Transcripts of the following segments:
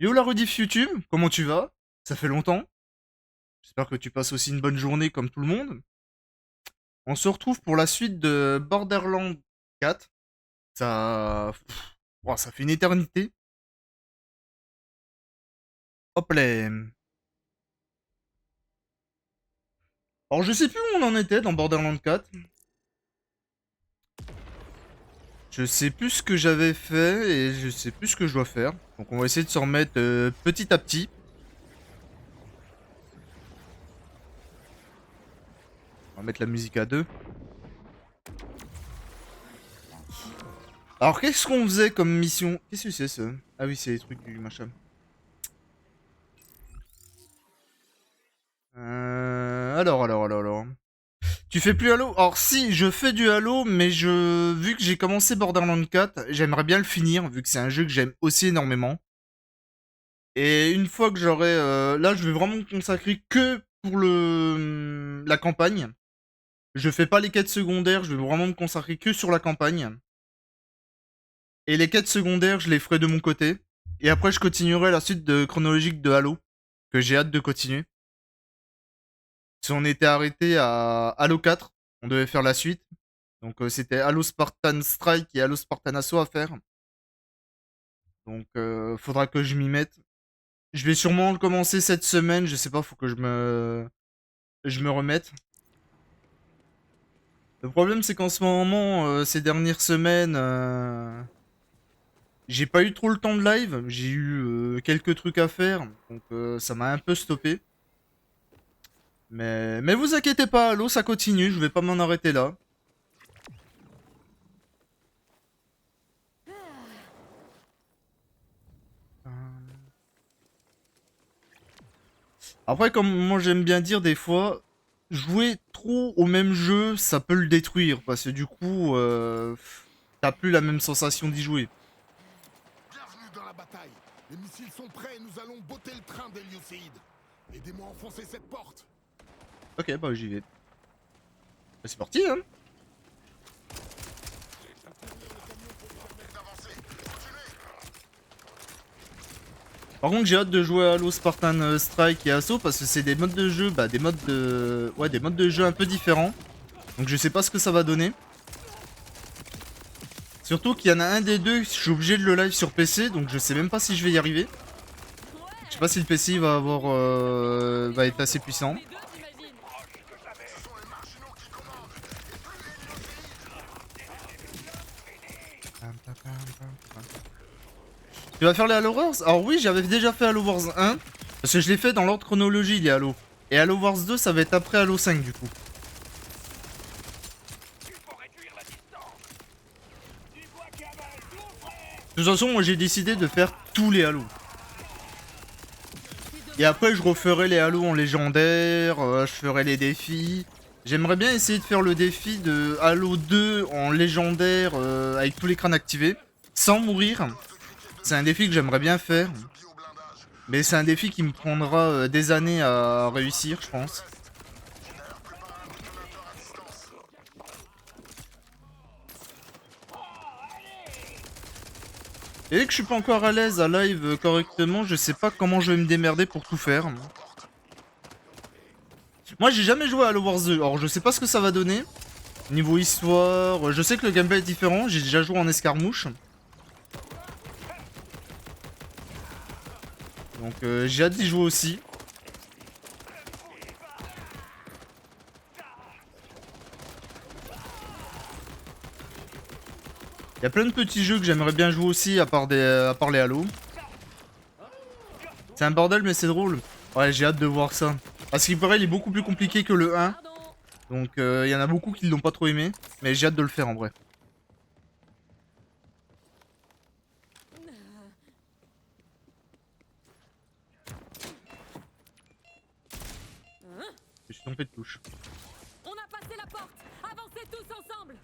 Yo la rediff YouTube, comment tu vas? Ça fait longtemps. J'espère que tu passes aussi une bonne journée comme tout le monde. On se retrouve pour la suite de Borderlands 4. Ça, ouah, ça fait une éternité. Hop là. Alors je sais plus où on en était dans Borderlands 4. Je sais plus ce que j'avais fait et je sais plus ce que je dois faire. Donc on va essayer de se remettre petit à petit. On va mettre la musique à deux. Alors qu'est-ce qu'on faisait comme mission? Qu'est-ce que c'est ça? Ah oui, c'est les trucs du machin. Alors. Tu fais plus Halo? Alors si, je fais du Halo, mais vu que j'ai commencé Borderlands 4, j'aimerais bien le finir, vu que c'est un jeu que j'aime aussi énormément. Et une fois que j'aurai... là, je vais vraiment me consacrer que pour la campagne. Je fais pas les quêtes secondaires, je vais vraiment me consacrer que sur la campagne. Et les quêtes secondaires, je les ferai de mon côté. Et après, je continuerai la suite chronologique de Halo, que j'ai hâte de continuer. Si on était arrêté à Halo 4, on devait faire la suite. Donc c'était Halo Spartan Strike et Halo Spartan Assault à faire. Donc faudra que je m'y mette. Je vais sûrement le commencer cette semaine, je sais pas, faut que je me remette. Le problème c'est qu'en ce moment, ces dernières semaines, j'ai pas eu trop le temps de live, j'ai eu quelques trucs à faire, donc ça m'a un peu stoppé. Mais vous inquiétez pas, Halo ça continue, je vais pas m'en arrêter là. Après, comme moi j'aime bien dire des fois, jouer trop au même jeu, ça peut le détruire, parce que du coup, t'as plus la même sensation d'y jouer. Bienvenue dans la bataille. Les missiles sont prêts et nous allons botter le train d'Hélioséide. Aidez-moi à enfoncer cette porte. Ok, bah j'y vais. Bah, c'est parti, hein. Par contre, j'ai hâte de jouer à Halo Spartan Strike et Assault parce que c'est des modes de jeu, bah des modes de jeu un peu différents. Donc je sais pas ce que ça va donner. Surtout qu'il y en a un des deux, je suis obligé de le live sur PC, donc je sais même pas si je vais y arriver. Je sais pas si le PC va être assez puissant. Tu vas faire les Halo Wars? Alors oui, j'avais déjà fait Halo Wars 1. Parce que je l'ai fait dans l'ordre chronologie, les Halo. Et Halo Wars 2, ça va être après Halo 5 du coup. De toute façon, moi j'ai décidé de faire tous les Halo. Et après, je referai les Halo en légendaire, je ferai les défis. J'aimerais bien essayer de faire le défi de Halo 2 en légendaire avec tous les crânes activés, sans mourir. C'est un défi que j'aimerais bien faire. Mais c'est un défi qui me prendra des années à réussir, je pense. Et vu que je suis pas encore à l'aise à live correctement, je sais pas comment je vais me démerder pour tout faire. Moi j'ai jamais joué à Halo Wars 2, alors je sais pas ce que ça va donner. Niveau histoire, je sais que le gameplay est différent, j'ai déjà joué en escarmouche. Donc j'ai hâte d'y jouer aussi. Il y a plein de petits jeux que j'aimerais bien jouer aussi à part les Halo. C'est un bordel mais c'est drôle. Ouais, j'ai hâte de voir ça. Parce qu'il paraît il est beaucoup plus compliqué que le 1. Donc il y en a beaucoup qui l'ont pas trop aimé. Mais j'ai hâte de le faire en vrai. Je suis tombé de touche. On a passé la porte. Avancez tous ensemble.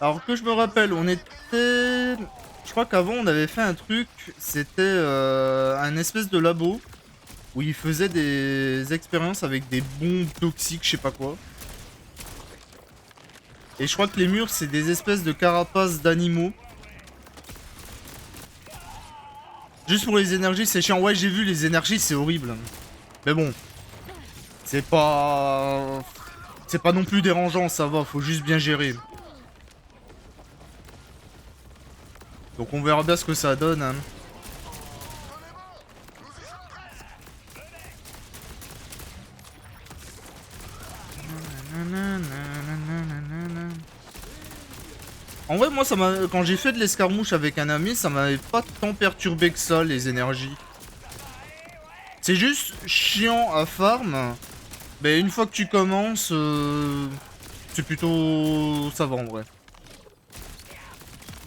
Alors que je me rappelle, on était... Je crois qu'avant on avait fait un truc, c'était un espèce de labo où ils faisaient des expériences avec des bombes toxiques, je sais pas quoi. Et je crois que les murs c'est des espèces de carapaces d'animaux. Juste pour les énergies, c'est chiant. Ouais, j'ai vu les énergies, c'est horrible. Mais bon, c'est pas... C'est pas non plus dérangeant, ça va, faut juste bien gérer. Donc on verra bien ce que ça donne. Hein. En vrai, moi, ça m'a, quand j'ai fait de l'escarmouche avec un ami, ça m'avait pas tant perturbé que ça, les énergies. C'est juste chiant à farm. Mais une fois que tu commences, c'est plutôt... ça va en vrai.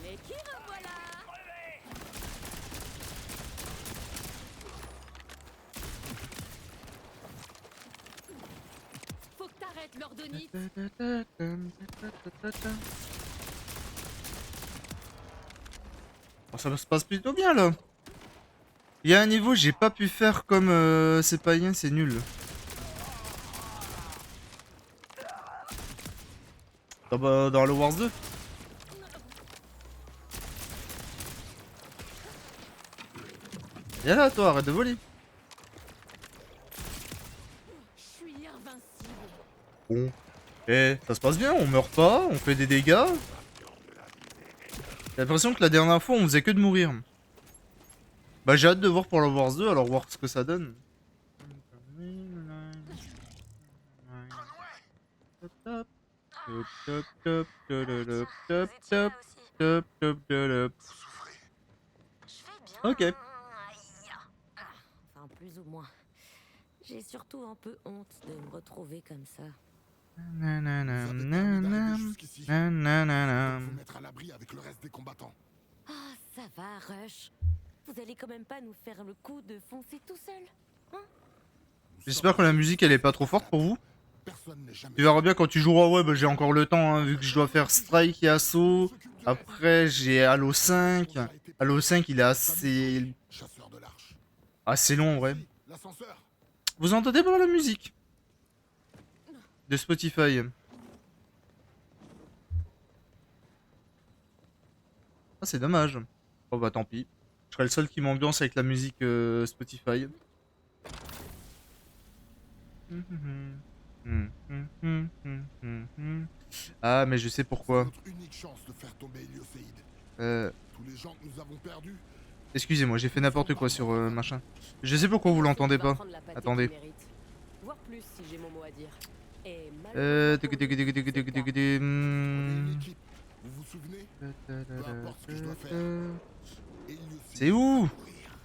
Mais qui revoilà? Faut que t'arrêtes, Lordonite. Bon, ça se passe plutôt bien là. Il y a un niveau, j'ai pas pu faire comme c'est païen, c'est nul. Dans Halo Wars 2. Viens là toi, arrête de voler. Je suis invincible. Bon. Eh, ça se passe bien, on meurt pas, on fait des dégâts. J'ai l'impression que la dernière fois on faisait que de mourir. Bah j'ai hâte de voir pour la Wars 2, alors voir ce que ça donne. Ok. Enfin, plus ou moins. J'ai surtout un peu honte de me retrouver comme ça. Vous avez terminé d'arriver jusqu'ici. Faut mettre à l'abri avec le reste des combattants. Ah, ça va, Rush. Vous allez quand même pas nous faire le coup de foncer tout seul, hein? J'espère que la musique elle est pas trop forte pour vous. Personne n'est jamais Tu verras bien quand tu joueras, ouais, bah j'ai encore le temps, hein, vu que je dois faire Strike et Assaut. Après, j'ai Halo 5. Halo 5, il est chasseur de l'arche. assez long, en vrai. L'ascenseur. Vous entendez pas la musique de Spotify? Ah, c'est dommage. Oh bah tant pis. Je serai le seul qui m'ambiance avec la musique Spotify. Ah, mais je sais C'est pourquoi. notre unique chance de faire tomber Heliocéide. Tous les gens que nous avons perdus. Excusez-moi, j'ai fait n'importe quoi sur machin. Je sais pourquoi vous l'entendez pas. Attendez. Voir plus si j'ai mon mot à dire. Et On est une équipe. Vous vous souvenez? Peu importe ce que je dois faire. Heliocéide C'est où? va mourir.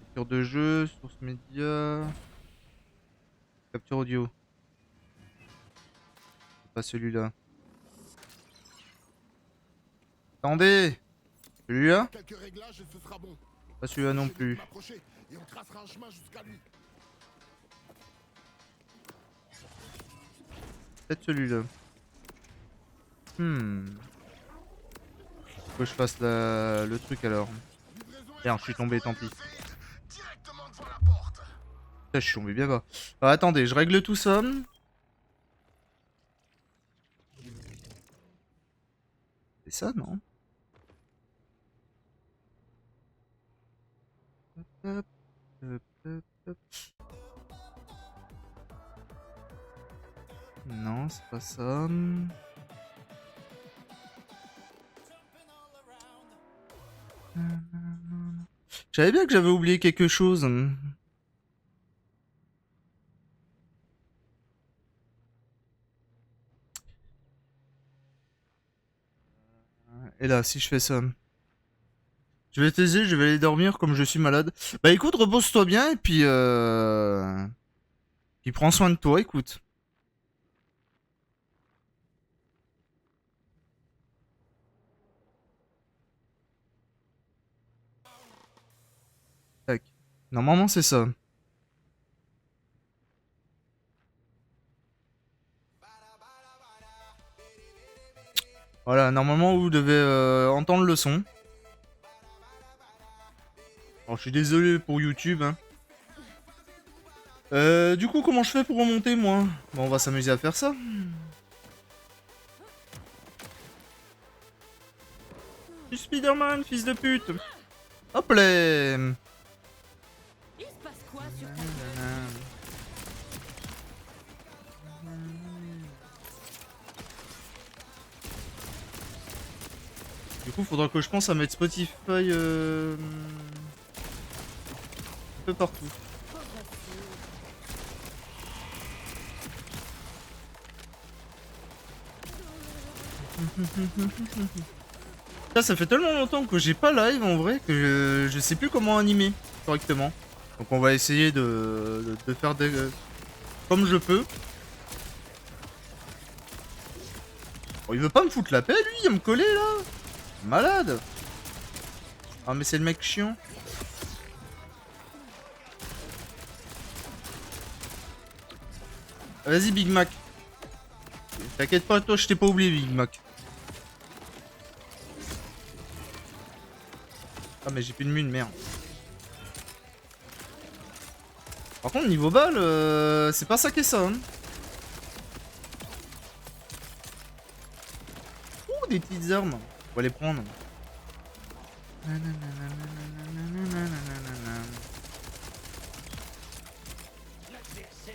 Capture de jeu, source média. Capture audio. C'est pas celui-là. Attendez! Celui-là? Quelques réglages et ce sera bon. Pas celui-là non Je vais plus. m'approcher et on tracera un chemin jusqu'à lui. Peut-être celui-là. Faut que je fasse le truc alors. Merde, je suis tombé, tant pis. Directement devant la porte. Putain, je suis tombé bien bas. Ah, attendez, je règle tout ça. C'est ça, non? Hop, hop, hop, hop. Non, c'est pas ça. Je savais bien que j'avais oublié quelque chose. Et là, si je fais ça. Je vais taiser, je vais aller dormir comme je suis malade. Bah écoute, repose-toi bien et puis puis prends soin de toi, écoute. Tac. Normalement, c'est ça. Voilà, normalement, vous devez entendre le son. Alors, je suis désolé pour YouTube. Hein. Du coup, comment je fais pour remonter, moi? Bon, on va s'amuser à faire ça. Je suis Spider-Man, fils de pute. Hop là. sur ta gueule. Du coup, faudra que je pense à mettre Spotify un peu partout. Pauvre fille. Ça fait tellement longtemps que j'ai pas live en vrai que je sais plus comment animer correctement. Donc on va essayer de faire des... comme je peux. Oh, il veut pas me foutre la paix lui, à me coller là. Malade. Ah mais c'est le mec chiant. Vas-y Big Mac. T'inquiète pas, toi je t'ai pas oublié Big Mac. Ah mais j'ai plus de mune, merde. Par contre niveau balle, c'est pas ça qu'est ça. Hein. Ouh, des petites armes. On va les prendre.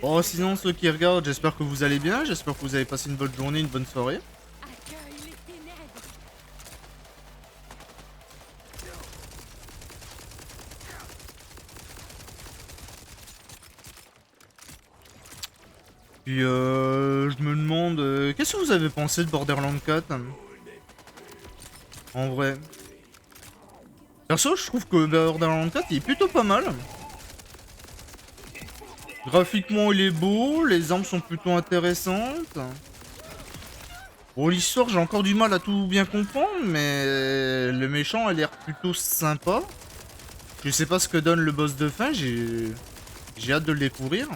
Bon sinon ceux qui regardent, j'espère que vous allez bien. J'espère que vous avez passé une bonne journée, une bonne soirée. Accueille les ténèbres. Puis je me demande, qu'est-ce que vous avez pensé de Borderlands 4 en vrai? Perso, je trouve que Borderlands 4 il est plutôt pas mal. Graphiquement, il est beau, les armes sont plutôt intéressantes. Bon, l'histoire, j'ai encore du mal à tout bien comprendre, mais le méchant a l'air plutôt sympa. Je sais pas ce que donne le boss de fin, j'ai hâte de le découvrir.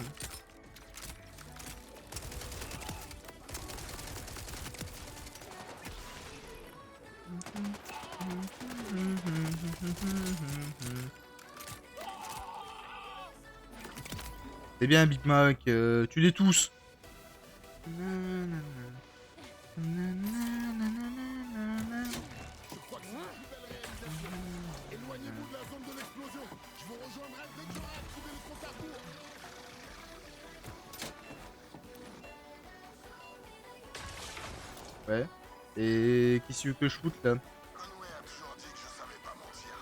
C'est bien Big Mac, tue-les tous. Je crois que c'est une plus belle réalisation. Éloignez-vous de la zone de l'explosion. Je vous rejoindrai dès que j'aurai activé le compte à rebours. Ouais. Et qui c'est que je foute là? Conway a toujours dit que je savais pas mentir.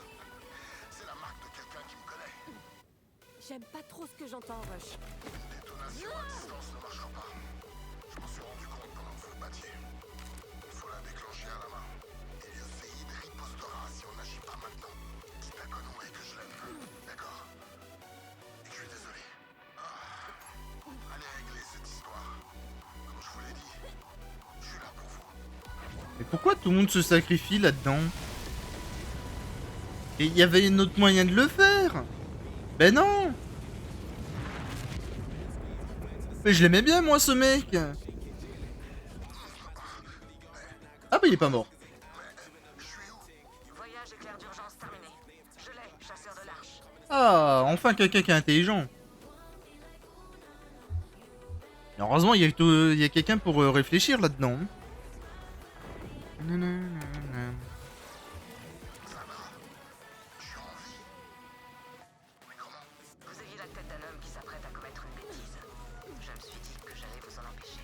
C'est la marque de quelqu'un qui me connaît. J'aime pas trop ce que j'entends, Rush. Une détonation à distance ne marchera pas. Je m'en suis rendu compte pendant que vous le battiez. Il faut la déclencher à la main. Elioséide ripostera si on n'agit pas maintenant. Dites à Conway que je l'aime. D'accord? Et que je suis désolé. Allez régler cette histoire. Comme je vous l'ai dit, je suis là pour vous. Mais pourquoi tout le monde se sacrifie là-dedans? Et il y avait un autre moyen de le faire. Ben non. Mais je l'aimais bien moi ce mec. Ah bah il est pas mort. Voyage éclair d'urgence terminé. Je l'ai, chasseur de l'arche. Ah, enfin quelqu'un qui est intelligent. Et heureusement il y a quelqu'un pour réfléchir là-dedans. Vous ayez la tête d'un homme qui s'apprête à commettre une bêtise. Je me suis dit que j'allais vous en empêcher.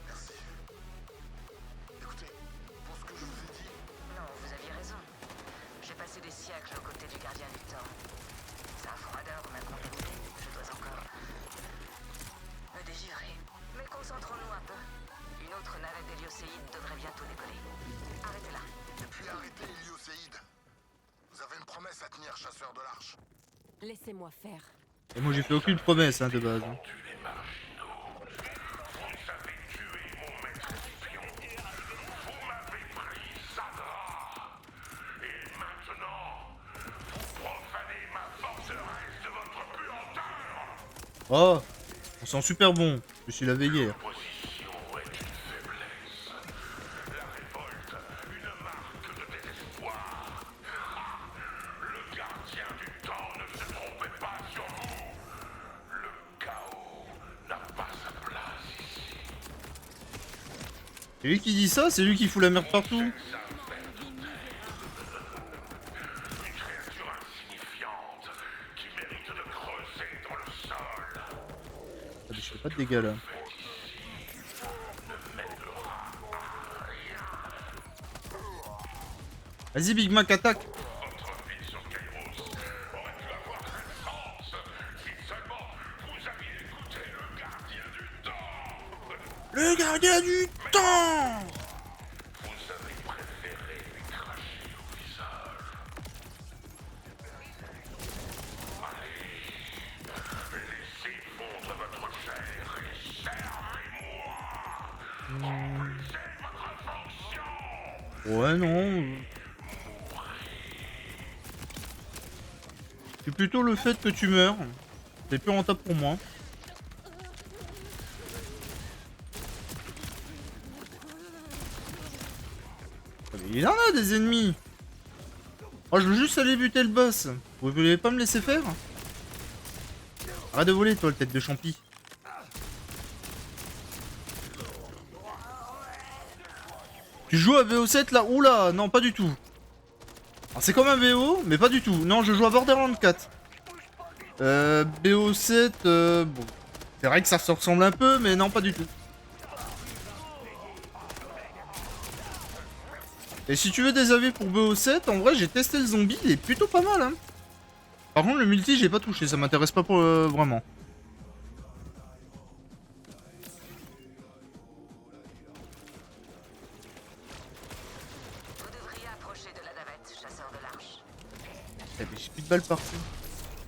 Merci. Écoutez, pour ce que je vous ai dit, Non, vous aviez raison. J'ai passé des siècles aux côtés du gardien du temps. C'est un froideur m'a contaminé. Je dois encore me délivrer. Mais concentrons-nous un peu. Une autre navette d'Hélioséide devrait bientôt décoller. Arrêtez-la. et puis arrêtez Elioséide. Vous avez une promesse à tenir, chasseur de l'arche. Laissez-moi faire. Et moi j'ai fait aucune promesse hein, de base. Oh, on sent super bon. Je suis lavé hier. C'est lui qui dit ça, c'est lui qui fout la merde partout. Créature insignifiante qui Y'a pas de dégâts là. Vas-y Big Mac, attaque. Le gardien du temps. Ouais non. C'est plutôt le fait que tu meurs. C'est plus rentable pour moi. Il en a des ennemis. Oh, je veux juste aller buter le boss. Vous voulez pas me laisser faire? Arrête de voler, toi, le tête de champi. Tu joues à VO7 là? Oula, non, pas du tout. Alors, c'est comme un VO, mais pas du tout. Non, je joue à Borderlands 4. BO7, bon. C'est vrai que ça se ressemble un peu, mais non, pas du tout. Et si tu veux des avis pour BO7, en vrai, j'ai testé le zombie, il est plutôt pas mal, hein. Par contre, le multi, j'ai pas touché, ça m'intéresse pas pour, vraiment. Vous devriez approcher de la navette, chasseur de l'arche. Eh, mais j'ai plus de balles partout.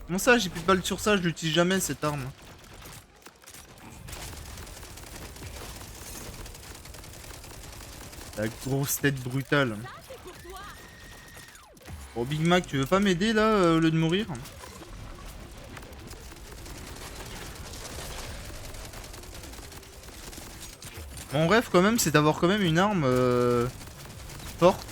Comment ça, j'ai plus de balles sur ça, je l'utilise jamais cette arme. La grosse tête brutale. Bon, Big Mac, tu veux pas m'aider là, au lieu de mourir? Mon rêve quand même, c'est d'avoir quand même une arme forte.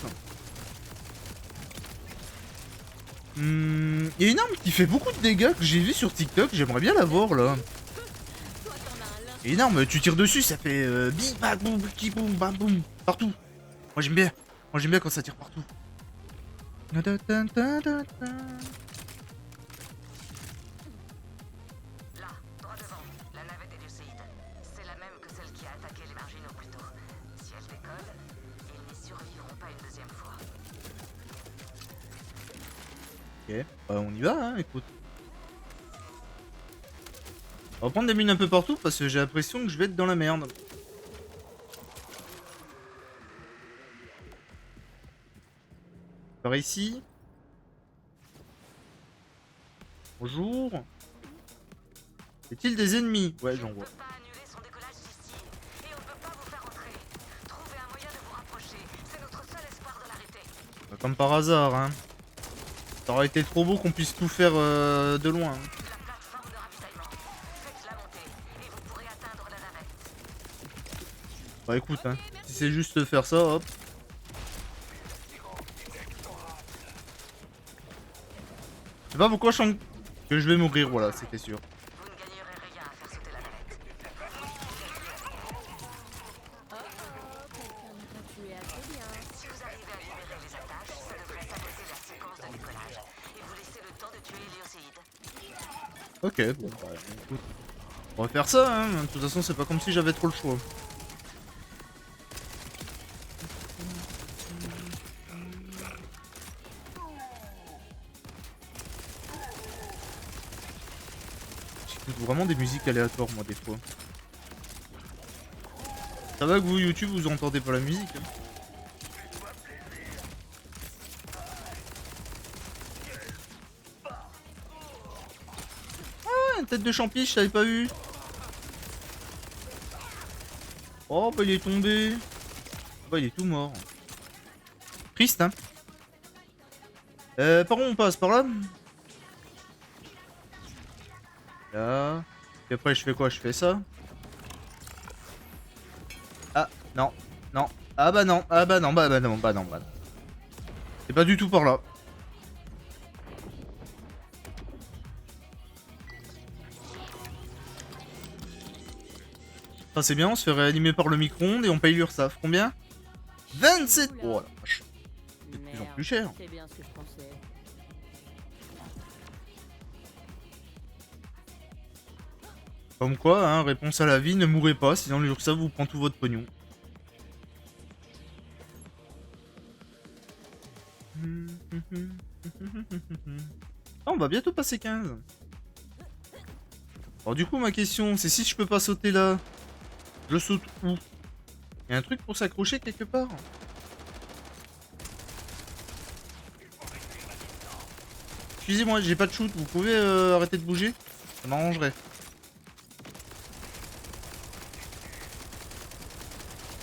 Il y a une arme qui fait beaucoup de dégâts que j'ai vu sur TikTok, j'aimerais bien l'avoir là. Il y a une arme, tu tires dessus, ça fait bim bam boum petit boum bam boum partout. Moi j'aime bien. Moi j'aime bien quand ça tire partout. Là, droit devant, la navette Éleuséide. C'est la même que celle qui a attaqué les marginaux plus tôt. Si elle décolle, ils n'y survivront pas une deuxième fois. Ok, bah, on y va hein, écoute. On va prendre des mines un peu partout parce que j'ai l'impression que je vais être dans la merde. Par ici. Bonjour. Y a-t-il des ennemis? Ouais, j'en vois. On ne peut pas annuler son décollage d'ici. Et on ne peut pas vous faire entrer. Trouvez un moyen de vous rapprocher. C'est notre seul espoir de l'arrêter. Bah, comme par hasard, hein. Ça aurait été trop beau qu'on puisse tout faire de loin. Hein. La plateforme de ravitaillement. Faites-la monter. Et vous pourrez atteindre la navette. Bah écoute, hein. Si c'est juste faire ça, hop. Je sais pas pourquoi je sens que je vais mourir, voilà, c'était sûr. Vous ne gagnerez rien à faire sauter la navette. Si vous arrivez à libérer les attaches, ça devrait saboter la séquence de décollage. Et vous laisser le temps de tuer Éleuséide. Ok, bon bah écoute. On va faire ça, hein. De toute façon, c'est pas comme si j'avais trop le choix. J'écoute vraiment des musiques aléatoires, moi, des fois. Ça va que vous, YouTube, vous entendez pas la musique, hein. Ah, une tête de champi, je t'avais pas vu. Oh, bah il est tombé. Bah il est tout mort. Triste, hein. Par où on passe? Par là? Là. Et après, je fais quoi? Je fais ça. Ah, non. Non. Ah bah non. Ah bah non. Bah non. Bah non. Bah non. C'est pas du tout par là. Ça c'est bien, on se fait réanimer par le micro-ondes et on paye l'URSSAF. Combien? 27. Oh la vache. C'est de plus en plus cher. C'est bien ce que je pensais. Comme quoi, hein, réponse à la vie, ne mourrez pas, sinon l'URSSAF vous prend tout votre pognon. Ah, on va bientôt passer 15. Alors du coup, ma question, c'est si je peux pas sauter là, je saute où? Y'a un truc pour s'accrocher quelque part? Excusez-moi, j'ai pas de shoot, vous pouvez arrêter de bouger? Ça m'arrangerait.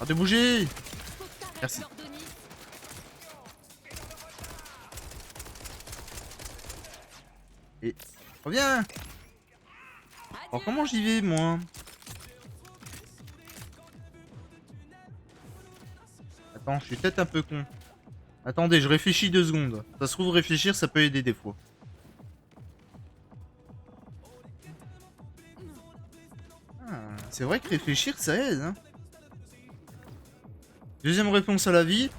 Arrêtez de bouger! Merci. Et... reviens! Alors comment j'y vais, moi? Attends, je suis peut-être un peu con. Attendez, je réfléchis 2 secondes. Ça se trouve, réfléchir, ça peut aider des fois. Ah, c'est vrai que réfléchir, ça aide, hein. Deuxième réponse à la vie.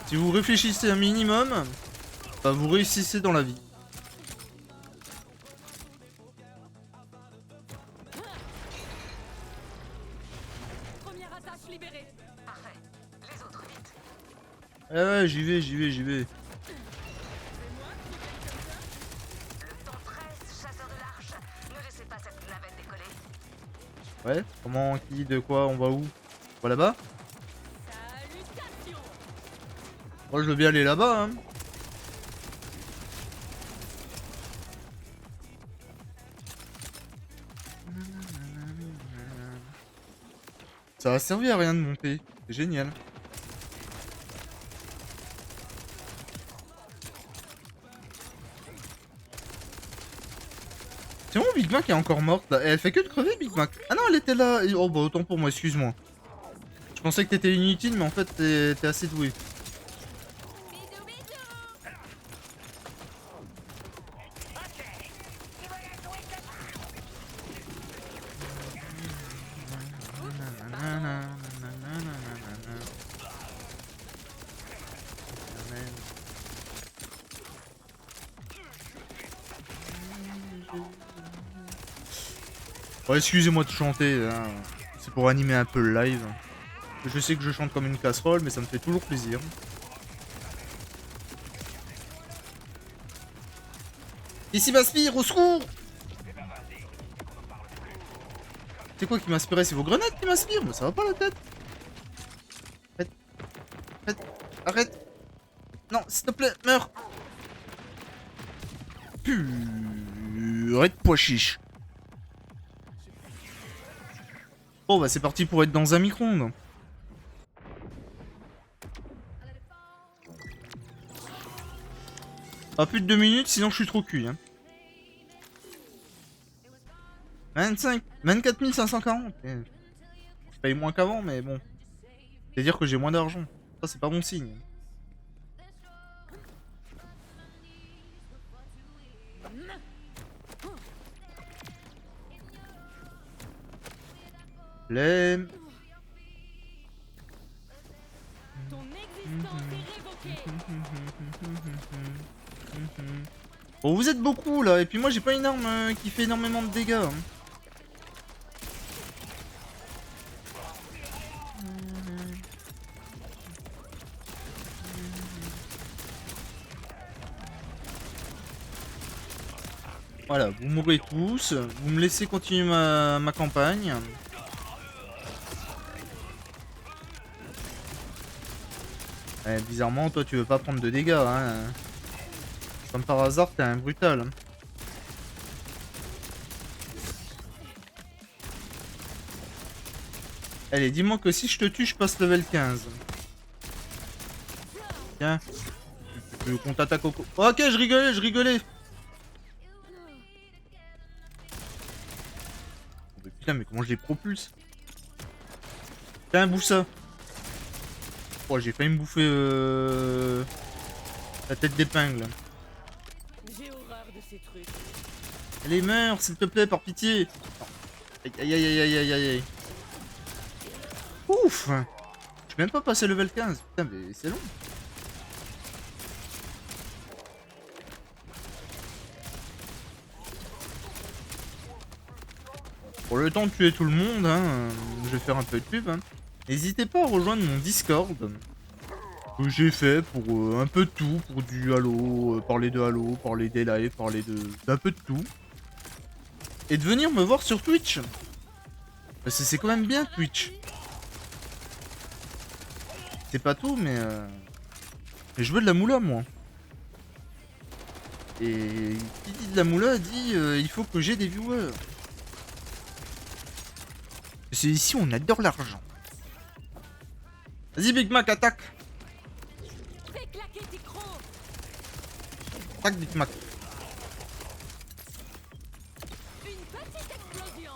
Si vous réfléchissez un minimum, bah vous réussissez dans la vie. Première attache libérée. Parfait. Les autres, vite. Ah ouais, j'y vais, j'y vais, j'y vais. Le temps presse, chasseur de l'arche. Ne laissez pas cette navette décoller. Ouais, comment, qui, de quoi, on va où? On va là-bas? Salutations. Moi je veux bien aller là-bas, hein. Ça a servi à rien de monter. C'est génial. C'est bon, Big Mac est encore morte là. Elle fait que de crever, Big Mac. Ah non, elle était là. Oh bah autant pour moi, excuse-moi. Je pensais que t'étais inutile, mais en fait t'es assez doué. Bisous, bisous. Ouais, excusez-moi de chanter, hein. C'est pour animer un peu le live. Je sais que je chante comme une casserole, mais ça me fait toujours plaisir. Ici m'aspire, au secours! C'est quoi qui m'aspirait? C'est vos grenades qui m'aspirent? Mais ça va pas la tête. Arrête. Arrête. Arrête. Non, s'il te plaît, meurs. Purée de pois chiche. Bon bah c'est parti pour être dans un micro-ondes. Pas plus de 2 minutes, sinon je suis trop cuit. Hein. 24 540. Je paye moins qu'avant, mais bon. C'est-à-dire que j'ai moins d'argent. Ça, c'est pas bon signe. Les... Ton existence est révoquée. Bon, vous êtes beaucoup là, et puis moi j'ai pas une arme qui fait énormément de dégâts. Hein. Voilà, vous mourrez tous, vous me laissez continuer ma campagne. Bizarrement, toi tu veux pas prendre de dégâts, hein. Comme par hasard, t'es un brutal. Hein. Allez, dis-moi que si je te tue, je passe level 15. Tiens. Tu veux qu'on t'attaque au... Ok, je rigolais, je rigolais. Oh, mais putain, mais comment je les propulse? Tiens, bouffe ça. Oh, j'ai failli me bouffer la tête d'épingle. J'ai horreur de ces trucs. Allez, meurs, s'il te plaît, par pitié. Aïe, aïe, aïe, aïe, aïe, aïe, aïe. Ouf. Je suis même pas passé level 15. Putain, mais c'est long. Pour le temps de tuer tout le monde, hein, je vais faire un peu de pub. Hein. N'hésitez pas à rejoindre mon Discord. Que j'ai fait pour un peu de tout. Pour du Halo, parler de Halo, parler des lives, parler d'un peu de tout. Et de venir me voir sur Twitch. Parce que c'est quand même bien Twitch. C'est pas tout, mais je veux de la moula, moi. Et qui dit de la moula dit il faut que j'ai des viewers. C'est ici on adore l'argent. Vas-y Big Mac, attaque. Fais claquer tes crocs. Attaque Big Mac. Une petite explosion.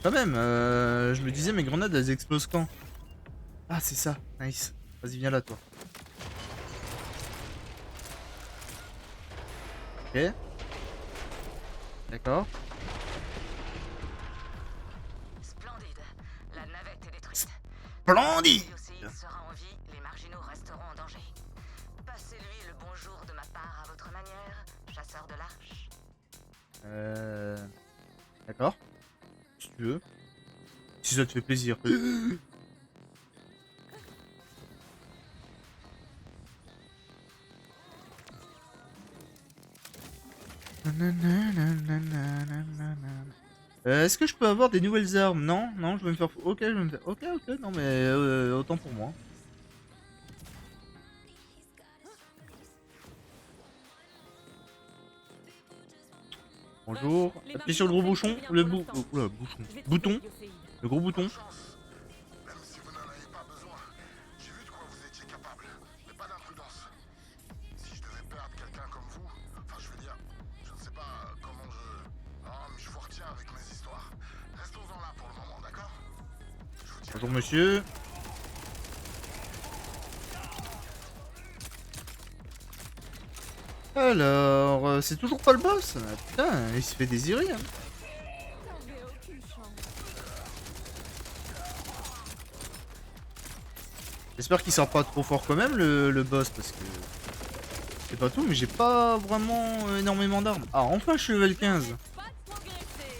Quand même, je me disais mes grenades elles explosent quand? Ah c'est ça, nice. Vas-y viens là toi. Ok. D'accord. Splendide. La navette est détruite. Splendide. Si Océide sera en vie, les marginaux resteront en danger. Passez-lui le bonjour de ma part à votre manière, chasseur de l'arche. D'accord. Si tu veux. Si ça te fait plaisir. Est-ce que je peux avoir des nouvelles armes? Non, non, je vais me faire... Ok, je vais me faire... Ok, non mais autant pour moi. Bonjour. Appuyez sur le gros bouchon. Oula, bouchon. Bouton. Le gros bouton. Même si vous n'en avez pas besoin, j'ai vu de quoi vous étiez capable, mais pas d'imprudence. Si je devais perdre quelqu'un comme vous, enfin je veux dire, je ne sais pas comment je... Non, mais je vous retiens avec mes histoires. Restons-en là pour le moment, d'accord? Je vous dis Bonjour monsieur. Alors, c'est toujours pas le boss. Ah, putain, il se fait désirer. Hein. T'avais aucune chance. J'espère qu'il sort pas trop fort quand même le boss parce que c'est pas tout, mais j'ai pas vraiment énormément d'armes. Ah, enfin je suis level 15. Pas de progresser.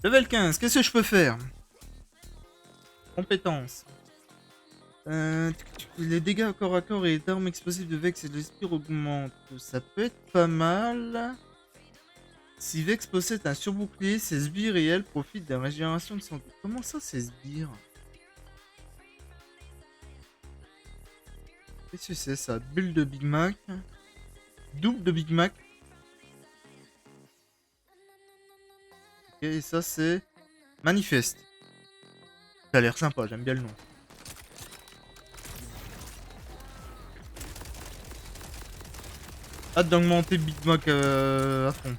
Level 15, qu'est-ce que je peux faire? Compétences. Les dégâts corps à corps et d'armes explosives de Vex et de l'Espire augmentent. Ça peut être pas mal. Si Vex possède un surbouclier, ses sbires et elle profitent de la régénération de santé. Comment ça, ses sbires? Qu'est-ce que c'est ça? Bulle de Big Mac. Double de Big Mac. Ok, et ça c'est... Manifeste. Ça a l'air sympa, j'aime bien le nom. Hâte d'augmenter Big Mac à fond.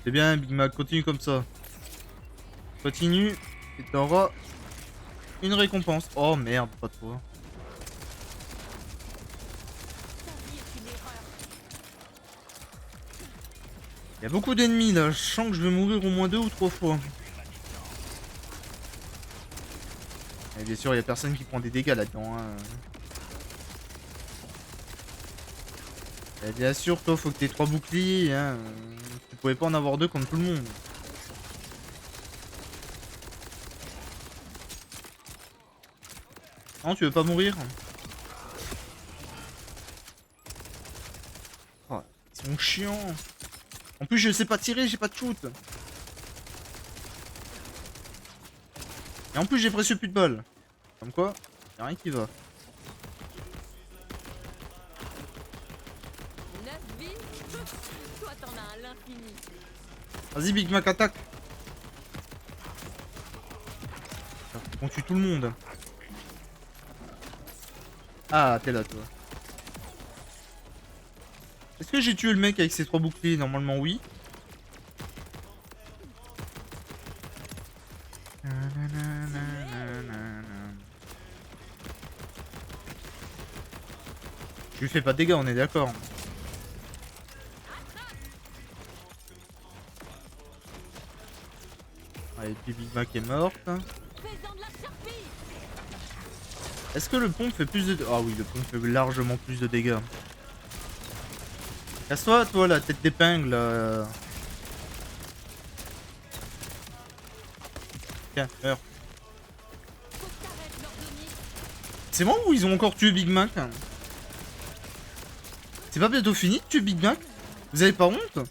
C'est bien Big Mac, continue comme ça. Continue et t'auras une récompense. Oh merde, pas toi. Ta vie est une erreur. Il y a beaucoup d'ennemis là, je sens que je vais mourir au moins 2 ou 3 fois. Et bien sûr, il y a personne qui prend des dégâts là-dedans. Hein. Et bien sûr, toi, faut que t'aies 3 boucliers. Hein. Tu pouvais pas en avoir 2 comme tout le monde. Non, tu veux pas mourir? Oh, ils sont chiants. En plus, je sais pas tirer, j'ai pas de shoot. Et en plus, j'ai presque plus de balles. Comme quoi, y'a rien qui va. 9 vies. Toi t'en as à l'infini. Vas-y, Big Mac, attaque. On tue tout le monde. Ah, t'es là, toi. Est-ce que j'ai tué le mec avec ses 3 boucliers? Normalement, oui. Je lui fais pas de dégâts, on est d'accord. Allez, puis Big Mac est morte. Fais-en de la charpie. Est-ce que le pompe fait plus de... Ah oui, le pompe fait largement plus de dégâts. Casse-toi, toi, la tête d'épingle. Tiens, meurs. Faut que t'arrêtes, Lordonix. C'est bon ou ils ont encore tué Big Mac? C'est pas bientôt fini de tuer Big Mac? Vous avez pas honte? Lui,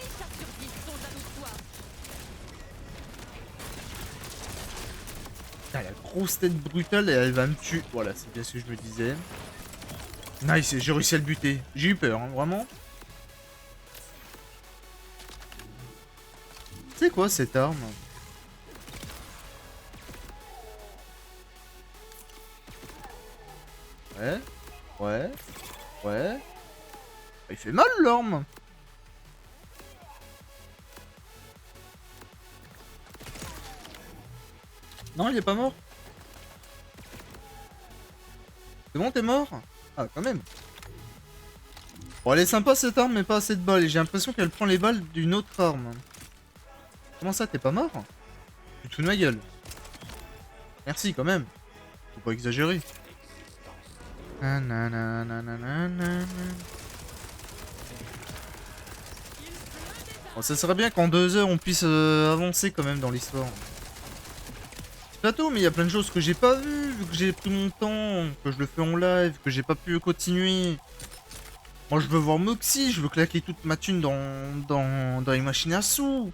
sa survie, son jaloux de toi. Putain, la grosse tête brutale et elle va me tuer. Voilà, c'est bien ce que je me disais. Nice, j'ai réussi à le buter. J'ai eu peur, hein, vraiment. C'est quoi cette arme? Ouais, ouais, ouais. Il fait mal l'arme. Non, il est pas mort. C'est bon, t'es mort? Ah, quand même. Bon, elle est sympa cette arme, mais pas assez de balles. Et j'ai l'impression qu'elle prend les balles d'une autre arme. Comment ça, t'es pas mort? Tu te fous de ma gueule. Merci quand même. Faut pas exagérer. Bon, ça serait bien qu'en 2 heures on puisse avancer quand même dans l'histoire. C'est pas tout, mais il y a plein de choses que j'ai pas vues, vu que j'ai pris mon temps, que je le fais en live, que j'ai pas pu continuer. Moi je veux voir Moxie, je veux claquer toute ma thune dans les machines à sous.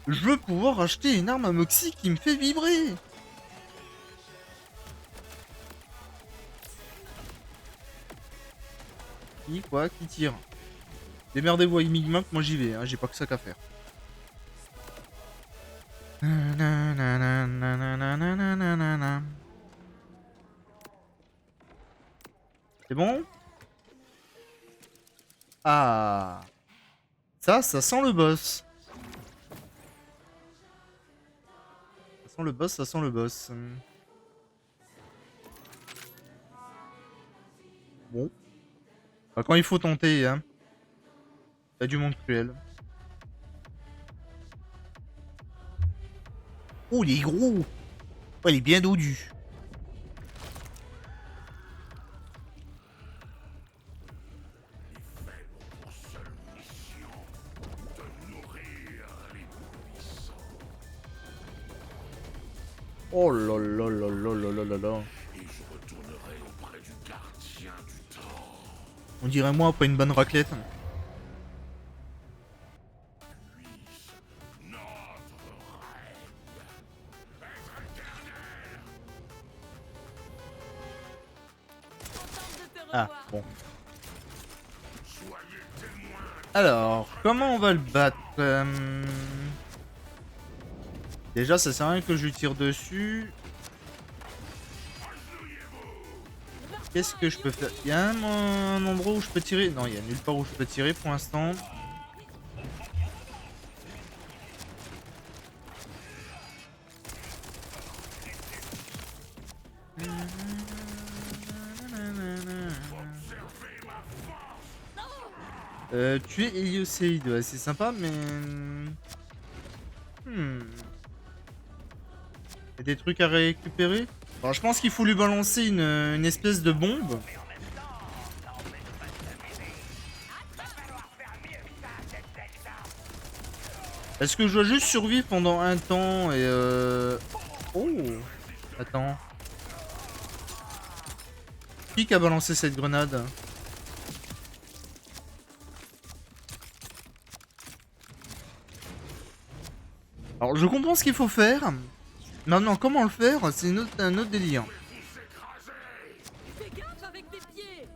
Je veux pouvoir acheter une arme à Moxie qui me fait vibrer. Qui quoi? Qui tire? Démerdez-vous avec Big Mac, moi j'y vais, hein, j'ai pas que ça qu'à faire. C'est bon? Ah, ça sent le boss. Ça sent le boss, ça sent le boss. Bon. Bah, quand il faut tenter, hein. T'as du monde cruel. Oh, il est gros! Oh, il est bien dodu. Oh là là là là là là là là. On dirait moi après une bonne raclette. Ah, bon. Alors, comment on va le battre? Déjà, ça sert à rien que je lui tire dessus. Qu'est-ce que je peux faire? Il y a un endroit où je peux tirer? Non, il y a nulle part où je peux tirer pour l'instant. Tuer Hélioséide, ouais, c'est sympa, mais... Il y a des trucs à récupérer. Alors, je pense qu'il faut lui balancer une espèce de bombe. Est-ce que je dois juste survivre pendant un temps et Oh! Attends. Qui a balancé cette grenade? Alors, je comprends ce qu'il faut faire. Maintenant, comment le faire? C'est un autre délire. Fais gaffe avec tes pieds.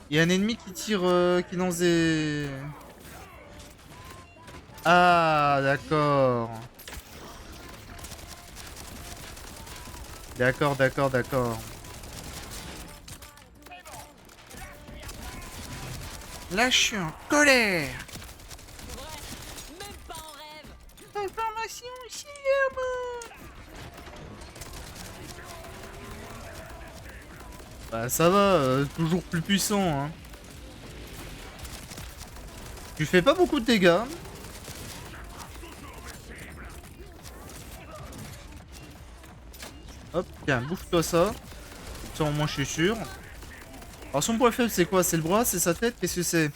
Il y a un ennemi qui tire, qui lance des... Ah, d'accord. D'accord, d'accord, d'accord. Là, je suis en colère. Même pas en rêve. Information ici, bah ça va, toujours plus puissant, hein. Tu fais pas beaucoup de dégâts. Hop, tiens, bouffe-toi ça. Ça au moins je suis sûr. Alors son point faible c'est quoi? C'est le bras? C'est sa tête? Qu'est-ce que c'est?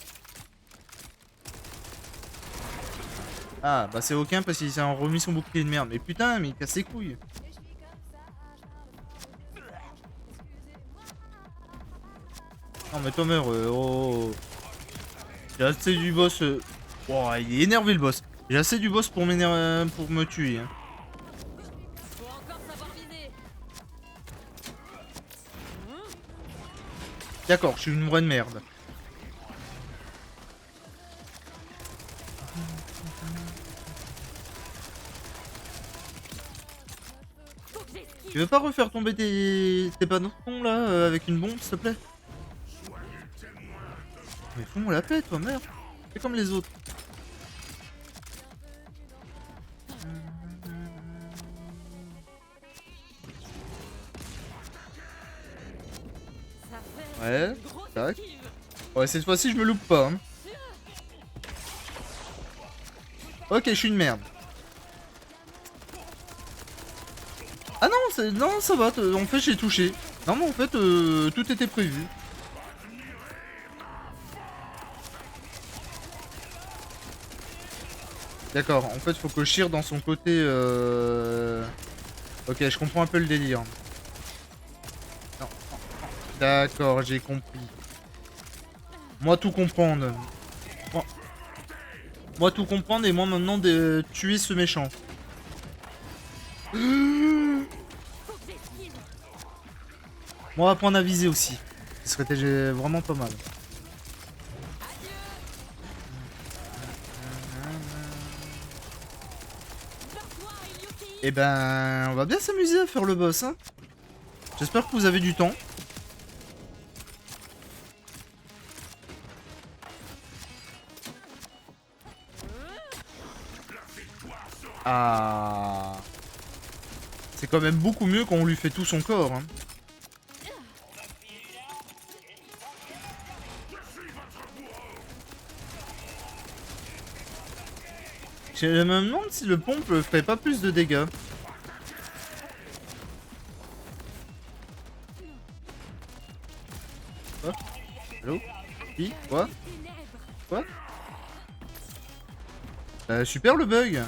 Ah bah c'est aucun parce qu'il s'est remis son bouclier de merde. Mais putain, mais il casse ses couilles. Non mais toi meurs, oh. J'ai assez du boss. Oh, il est énervé le boss. J'ai assez du boss pour m'énerver, pour me tuer. Hein. Faut encore savoir viser. D'accord, je suis une vraie merde. Faut que j'esquive. Tu veux pas refaire tomber tes panneaux là avec une bombe s'il te plaît? Mais fous-moi la paix toi merde. Fais comme les autres. Ça fait Ouais, une grosse tac. esquive. Ouais, cette fois-ci je me loupe pas. Hein. Ok, je suis une merde. Ah non, non ça va, en fait j'ai touché. Non mais en fait tout était prévu. D'accord, en fait faut que je tire dans son côté Ok, je comprends un peu le délire. Non. D'accord, j'ai compris. Moi tout comprendre. Moi tout comprendre et moi maintenant de tuer ce méchant. Faut que j'esquive. Moi apprendre à viser aussi. Ce serait déjà vraiment pas mal. Barre-toi, Illuki. Et ben, on va bien s'amuser à faire le boss. Hein. J'espère que vous avez du temps. Ah. C'est quand même beaucoup mieux quand on lui fait tout son corps. Hein. Je me demande si le pompe ferait pas plus de dégâts. Quoi? Allô? Qui? Quoi? Quoi? Super le bug.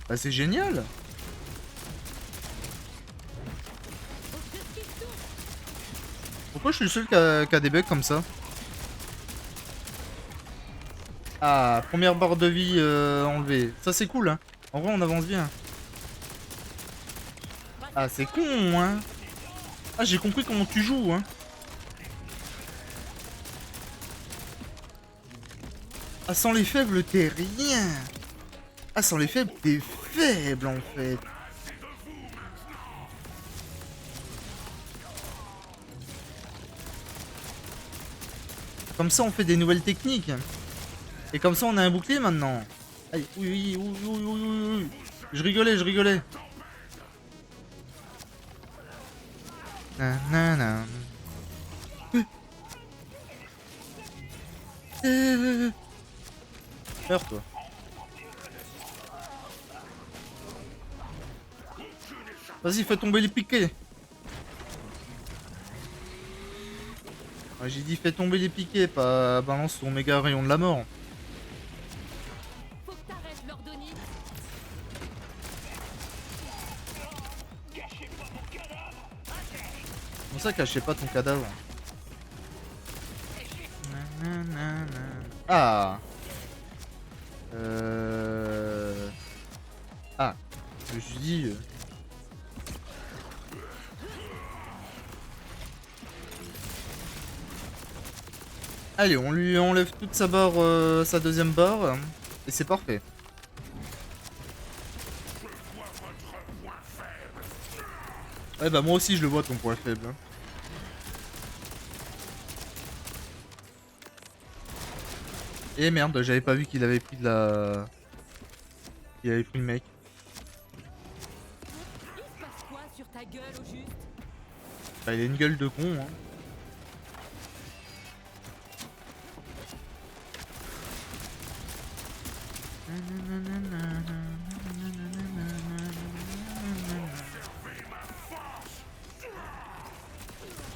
Bah c'est génial. Pourquoi je suis le seul qui a des bugs comme ça? Ah, première barre de vie enlevée. Ça c'est cool hein. En vrai on avance bien. Ah c'est con hein. Ah j'ai compris comment tu joues hein. Ah sans les faibles t'es rien. Ah sans les faibles t'es faible en fait. Comme ça on fait des nouvelles techniques. Et comme ça on a un bouclier maintenant. Aïe, oui, oui, oui, oui, oui, oui, oui. Je rigolais, je rigolais. Nanana. Meurs toi. Vas-y, fais tomber les piquets. Ouais, j'ai dit fais tomber les piquets, pas balance ton méga rayon de la mort. Faut que t'arrêtes, Lord Denis. Comment ça cachez pas ton cadavre? Ah. Ah. Je me suis dit... Allez, on lui enlève toute sa barre, sa deuxième barre, et c'est parfait. Ouais bah moi aussi je le vois ton point faible. Et merde, j'avais pas vu qu'il avait pris de la... Il avait pris le mec. Il se passe quoi sur ta gueule au juste? Bah, il a une gueule de con hein.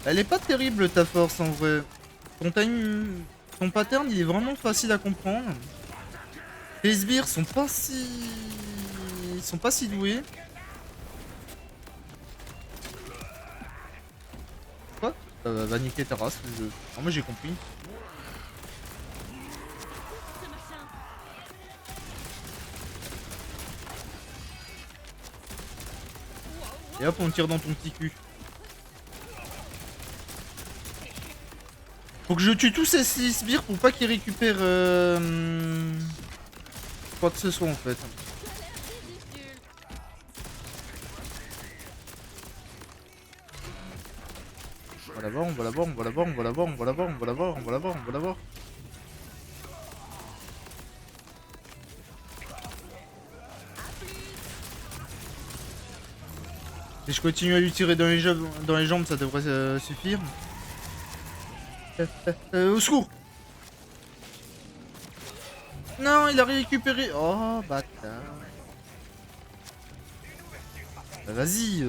Elle est pas terrible ta force en vrai. Ton pattern il est vraiment facile à comprendre. Tes sbires sont pas si... Ils sont pas si doués. Quoi? Va niquer ta race le jeu. Ah, moi j'ai compris. Et hop on tire dans ton petit cul. Faut que je tue tous ces sbires pour pas qu'ils récupèrent quoi que ce soit en fait. On va la voir, on va la voir, on va la voir, on va la voir, on va la voir, on va la voir, on va la voir, on va la voir. Si je continue à lui tirer dans les jambes, ça devrait suffire. Au secours! Non, il a récupéré. Oh, bâtard. Bah, vas-y. Tu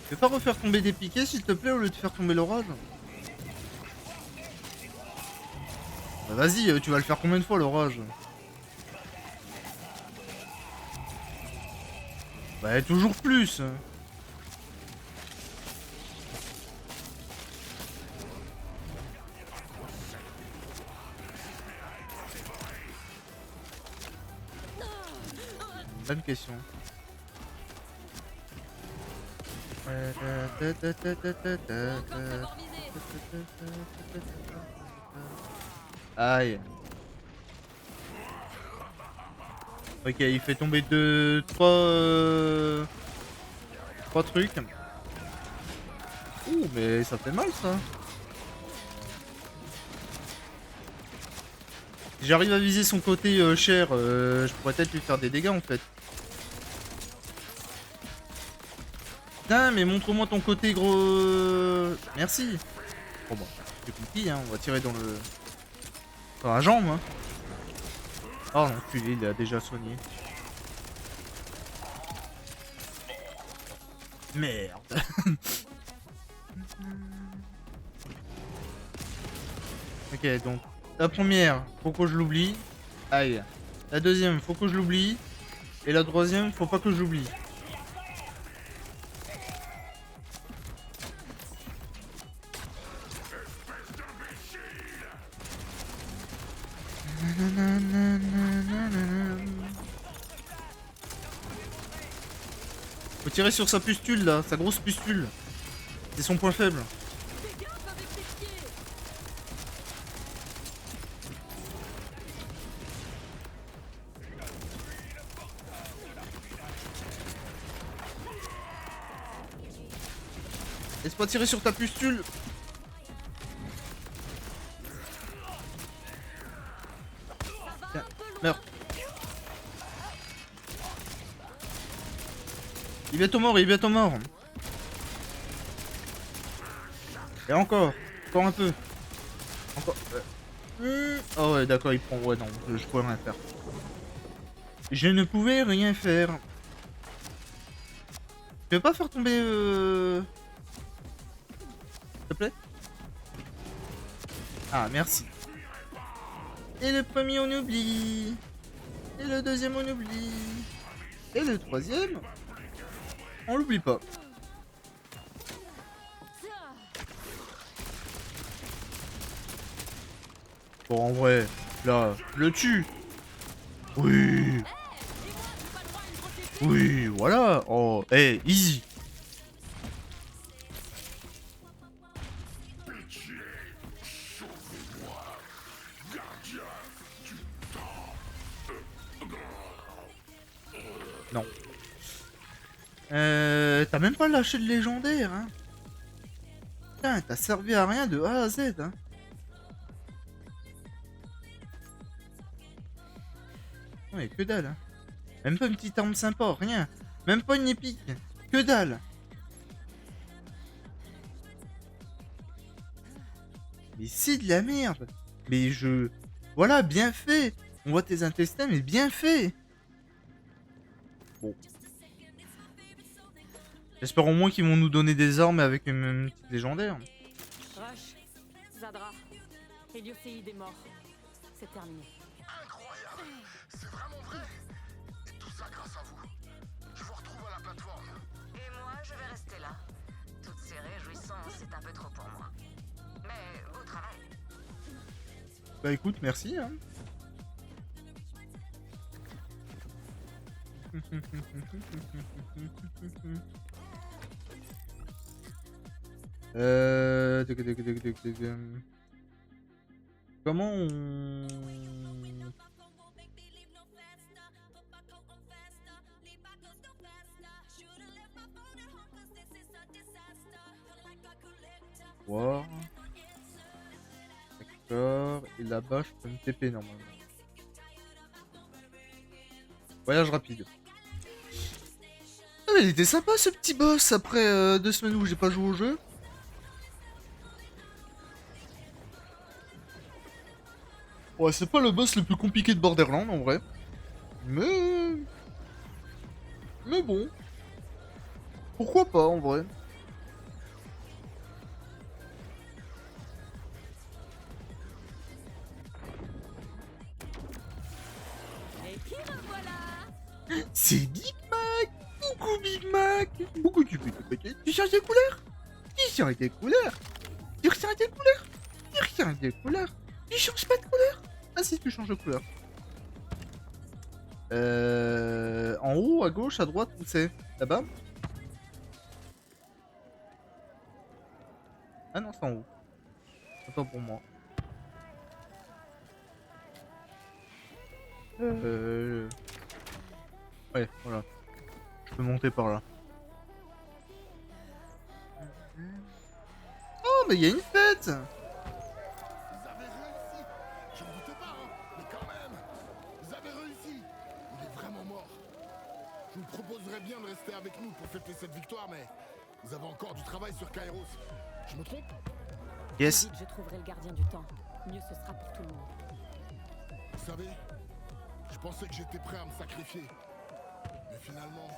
peux pas refaire tomber des piquets, s'il te plaît, au lieu de faire tomber l'orage? Bah, vas-y, tu vas le faire combien de fois, l'orage? Bah, toujours plus. Bonne question. Aïe. Ok, il fait tomber trois trucs. Ouh, mais ça fait mal ça. Si j'arrive à viser son côté cher, je pourrais peut-être lui faire des dégâts en fait. Putain, mais montre-moi ton côté gros. Merci. Bon bah, j'ai compris, hein, on va tirer dans le... Dans la jambe, hein. Oh non, il a déjà soigné. Merde. Ok, donc la première, faut que je l'oublie. Aïe. La deuxième, faut que je l'oublie. Et la troisième, faut pas que je l'oublie. Faut tirer sur sa pustule là, sa grosse pustule. C'est son point faible. Laisse-moi tirer sur ta pustule. Tiens, meurs. Il est bientôt mort, il est bientôt mort. Et encore un peu. Encore. Oh ouais, d'accord, il prend. Ouais, non, je pouvais rien faire. Je ne pouvais rien faire. Tu veux pas faire tomber s'il te plaît? Ah, merci. Et le premier, on oublie. Et le deuxième, on oublie. Et le troisième, on l'oublie pas. Bon, en vrai, là, le tue. Oui. Oui, voilà. Oh, hey, easy. Non. T'as même pas lâché de légendaire, hein. Putain, t'as servi à rien de A à Z, hein. Ouais, que dalle, hein. Même pas une petite arme sympa, rien. Même pas une épique. Que dalle. Mais c'est de la merde. Mais je... Voilà, bien fait. On voit tes intestins, mais bien fait. Bon. J'espère au moins qu'ils vont nous donner des armes avec une petite légendaire. Rush, Zadra, Hélioséide est mort. C'est terminé. Incroyable! C'est vraiment vrai! Et tout ça grâce à vous. Je vous retrouve à la plateforme. Et moi, je vais rester là. Toutes ces réjouissances, c'est un peu trop pour moi. Mais beau travail. Bah écoute, merci. Hein. Comment on... Voir. D'accord. Et là-bas, je peux me TP normalement. Voyage rapide. Ah, mais il était sympa ce petit boss après 2 semaines où j'ai pas joué au jeu. Ouais, c'est pas le boss le plus compliqué de Borderlands en vrai. Mais... Mais bon. Pourquoi pas en vrai. Et qui revoilà? C'est Big Mac. Coucou Big Mac. Pourquoi tu fais tu changes de couleur? Tu changes de couleur. Tu changes de couleur. Tu changes de couleur. Tu changes pas de couleur. Ah si, tu changes de couleur. En haut, à gauche, à droite, où c'est? Là-bas? Ah non, c'est en haut. Attends pour moi. Ouais, voilà. Je peux monter par là. Oh, mais il y a une fête! Vous avez réussi! J'en doutais pas, hein! Mais quand même! Vous avez réussi! Il est vraiment mort. Je vous proposerais bien de rester avec nous pour fêter cette victoire, mais vous avez encore du travail sur Kairos. Je me trompe? Yes. Vite, je trouverai le gardien du temps. Mieux ce sera pour tout le monde. Vous savez, je pensais que j'étais prêt à me sacrifier. Mais finalement,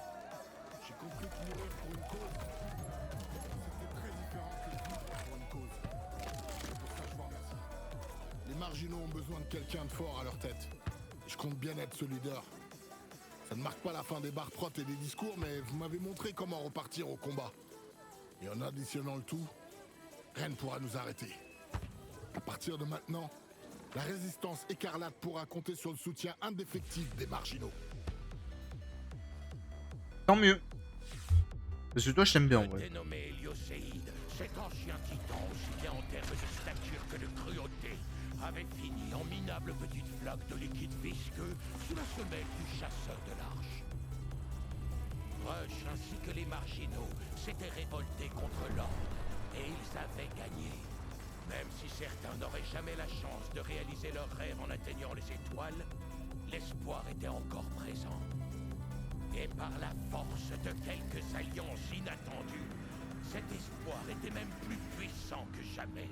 j'ai compris que mourir pour une cause, c'était très différent que vivre pour une cause. C'est pour ça que je vous remercie. Les marginaux ont besoin de quelqu'un de fort à leur tête. Et je compte bien être ce leader. Ça ne marque pas la fin des barres protes et des discours, mais vous m'avez montré comment repartir au combat. Et en additionnant le tout, rien ne pourra nous arrêter. À partir de maintenant, la résistance écarlate pourra compter sur le soutien indéfectible des marginaux. Tant mieux. Parce que toi, je t'aime bien en vrai. Dénommé Hélioséide, cet ancien titan, aussi bien en termes de stature que de cruauté, avait fini en minable petite flaque de liquide visqueux sous la semelle du chasseur de l'arche. Rush ainsi que les marginaux s'étaient révoltés contre l'ordre, et ils avaient gagné. Même si certains n'auraient jamais la chance de réaliser leur rêve en atteignant les étoiles, l'espoir était encore présent. Et par la force de quelques alliances inattendues, cet espoir était même plus puissant que jamais.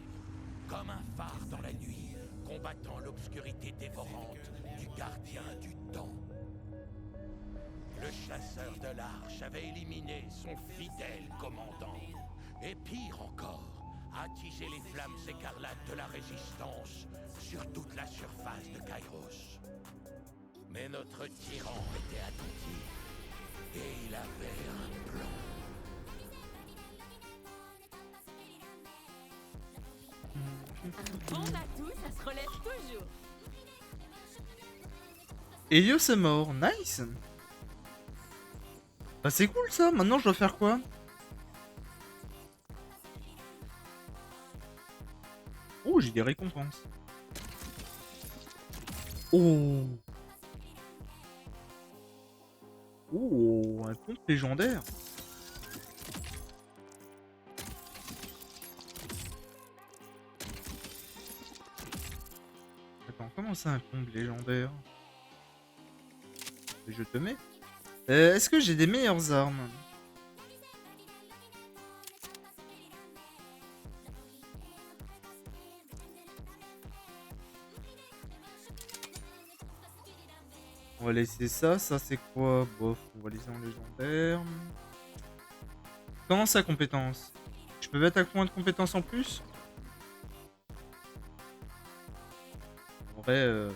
Comme un phare dans la nuit, combattant l'obscurité dévorante du gardien du temps. Le chasseur de l'arche avait éliminé son fidèle commandant. Et pire encore, attisé les flammes écarlates de la résistance sur toute la surface de Kairos. Mais notre tyran était attentif. Et il avait un plan. Bon atout, ça se relève toujours. Helios est mort. Nice. Bah c'est cool ça. Maintenant, je dois faire quoi? Oh, j'ai des récompenses. Oh. Oh, un compte légendaire. Attends, comment ça un compte légendaire? Je te mets. Est-ce que j'ai des meilleures armes? On va laisser ça. Ça, c'est quoi? Bof, on va laisser en légendaire. Comment ça, compétence? Je peux mettre un point de compétence en plus? En vrai,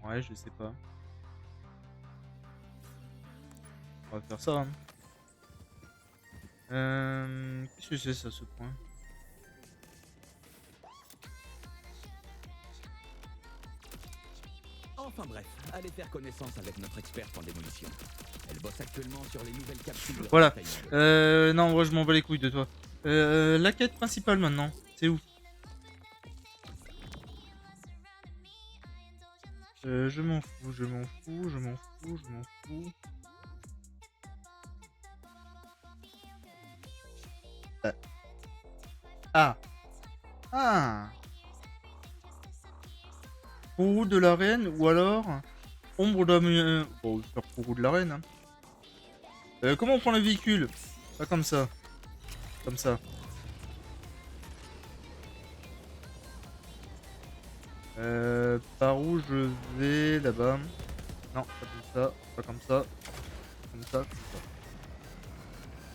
ouais, je sais pas. On va faire ça. Hein. Qu'est-ce que c'est ça, ce point? Enfin bref, allez faire connaissance avec notre experte en démolition. Elle bosse actuellement sur les nouvelles capsules. de Voilà. ravitaillement. Non, moi je m'en bats les couilles de toi. La quête principale maintenant, c'est où? Je m'en fous, je m'en fous, je m'en fous, je m'en fous. Ah. Ah. Courroux de la reine ou alors ombre d'homme. Bon, je vais faire courroux de la reine. Hein. Comment on prend le véhicule? Pas comme ça. Comme ça. Par où je vais là-bas? Non, pas comme ça, pas comme ça. Comme ça, comme ça.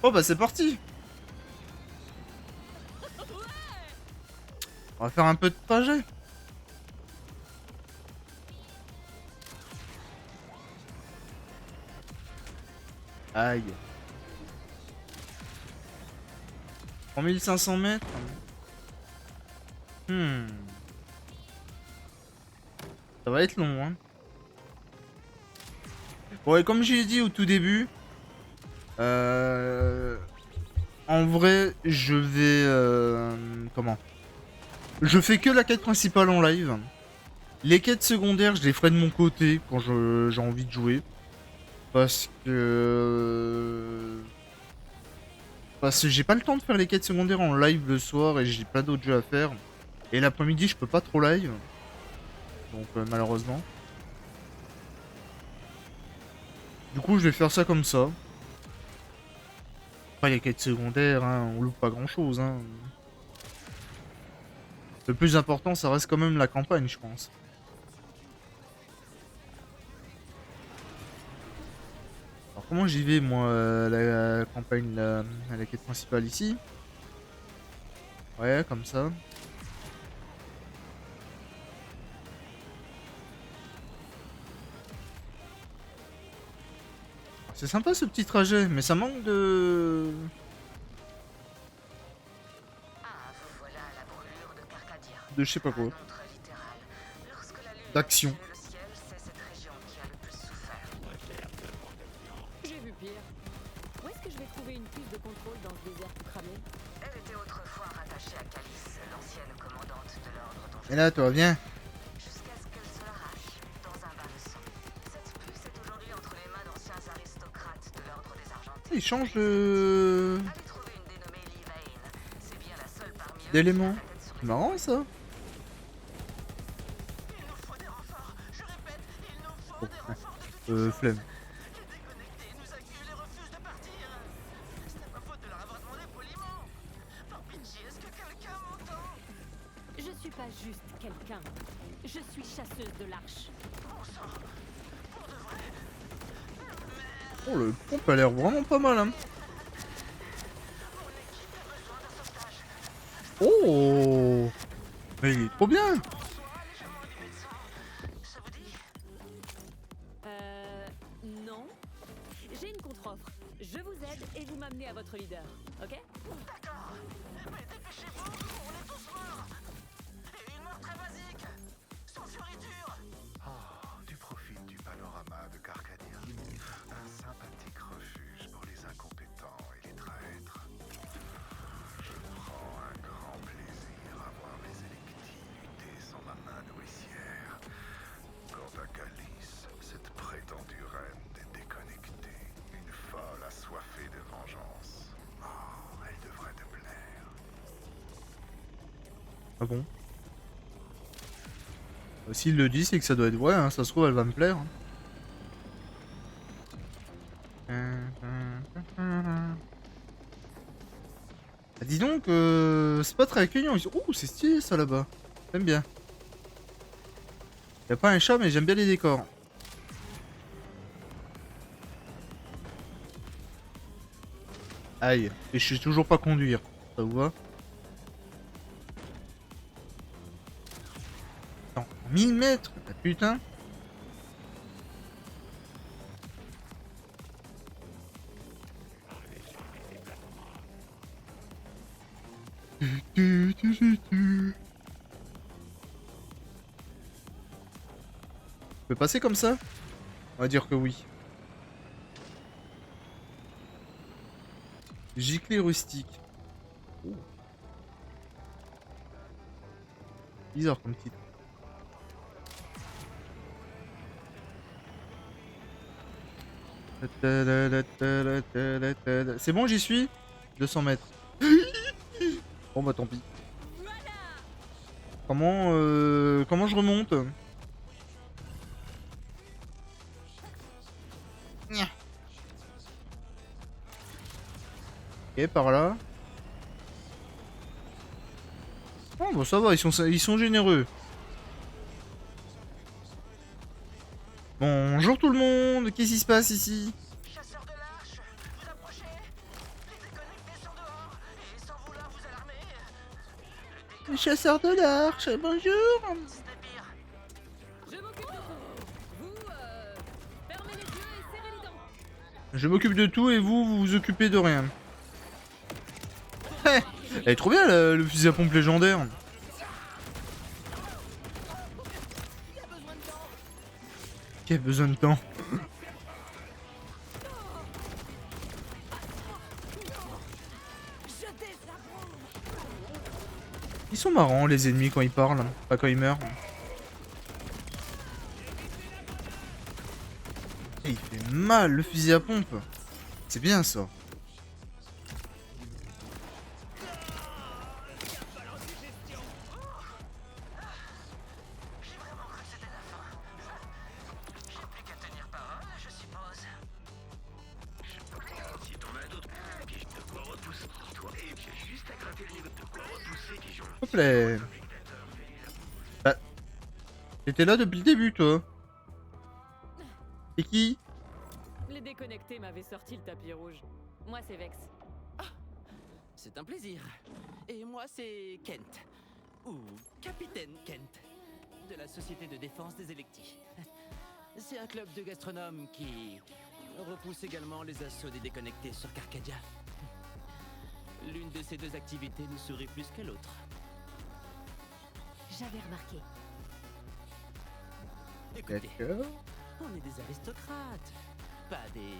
Oh bah c'est parti! On va faire un peu de trajet. Aïe. 3500 mètres. Ça va être long, hein. Bon, et comme j'ai dit au tout début, en vrai, je vais... comment? Je fais que la quête principale en live. Les quêtes secondaires, je les ferai de mon côté quand j'ai envie de jouer. Parce que j'ai pas le temps de faire les quêtes secondaires en live le soir et j'ai pas d'autres jeux à faire. Et l'après-midi, je peux pas trop live. Donc malheureusement. Du coup, je vais faire ça comme ça. Après, les quêtes secondaires, hein, on loupe pas grand-chose. Hein. Le plus important, ça reste quand même la campagne, je pense. Alors comment j'y vais, moi, la campagne, la quête principale ici? Ouais, comme ça. C'est sympa ce petit trajet, mais ça manque de... Ah, vous voilà à la brûlure de Carcadia. de je sais pas Un quoi. autre littéral. Lorsque la lune D'action. a le ciel, c'est cette région qui a le plus souffert. J'ai vu pire. Où est-ce que je vais trouver une piste de contrôle dans ce désert tout cramé? Elle était autrefois rattachée à Calice, l'ancienne commandante de l'ordre dont je Et là, toi, viens. jusqu'à ce qu'elle se l'arrache dans un bain de sang. Cette puce est aujourd'hui entre les mains d'anciens aristocrates de l'ordre des Argentés. Il change de... Allez trouver une dénommée Livaine. C'est bien la seule parmi eux d'éléments. qui a la tête sur C'est les marrant, ça. Il nous faut des renforts. Je répète, il nous faut Bon, des renforts de toute flemme. Les déconnectés nous acculent et refusent de partir. Ce n'est pas faute de leur avoir demandé poliment. Par pitié, est-ce que quelqu'un m'entend? Je suis pas juste quelqu'un. Je suis chasseuse de l'arche. Bon sang, pour de vrai. Oh, le pompe a l'air vraiment pas mal, hein. Mon équipe a besoin d'un sauvetage. Oh, mais il est trop bien. Soit légèrement animé de sang. Ça vous dit? Non. J'ai une contre-offre. Je vous aide et vous m'amenez à votre leader, ok? D'accord. Mais dépêchez-vous, on est tous morts. Et une mort très basique. Sans fioriture. Tu profites du panorama de Carcadia. Un sympathique refuge pour les incompétents et les traîtres. Je prends un grand plaisir à voir les électis lutter sans ma main nourricière. Quant à Calice, cette prétendue reine des déconnectés, une folle assoiffée de vengeance. Oh, elle devrait te plaire. Ah bon? S'il le dit, c'est que ça doit être vrai, hein. Ça se trouve, elle va me plaire. Hein. c'est pas très accueillant. Ouh, c'est stylé ça là-bas. J'aime bien. Y'a pas un chat, mais j'aime bien les décors. Aïe, et je sais toujours pas conduire. Ça vous va? Attends, 1000 mètres? Ah, putain. Je peux passer comme ça? On va dire que oui. Giclée rustique. Oh. Bizarre comme titre. C'est bon, j'y suis? 200 mètres. Bon bah tant pis. Comment je remonte? Nya. Ok, par là. Oh bon, ça va, ils sont généreux. Bonjour tout le monde, qu'est-ce qui se passe ici? Chasseurs de l'arche, vous approchez. Les déconnectés sont dehors. Et sans vouloir vous alarmer, Les chasseurs de l'arche, bonjour. c'était pire. Je m'occupe de tout. Vous, fermez les yeux et serrez les dents. Je m'occupe de tout et vous vous occupez de rien. Hé, elle est trop bien le fusil à pompe légendaire. Qui a besoin de temps? Ils sont marrants les ennemis quand ils parlent, pas quand ils meurent. Et il fait mal le fusil à pompe. C'est bien ça. J'ai vraiment cru que c'était la fin. J'ai plus qu'à tenir parole, je suppose. Si t'en as d'autres, puis de quoi repousser. Toi, et j'ai juste à gratter le niveau de quoi repousser, Pigeon. S'il te plaît. Bah, t'étais là depuis le début, toi. C'est qui? Les déconnectés m'avaient sorti le tapis rouge. Moi, c'est Vex. C'est un plaisir. Et moi, c'est Kent. Ou Capitaine Kent. De la Société de Défense des Electis. C'est un club de gastronomes qui repousse également les assauts des déconnectés sur Carcadia. L'une de ces deux activités nous sourit plus que l'autre. J'avais remarqué. Écoutez, D'accord. on est des aristocrates. Pas des...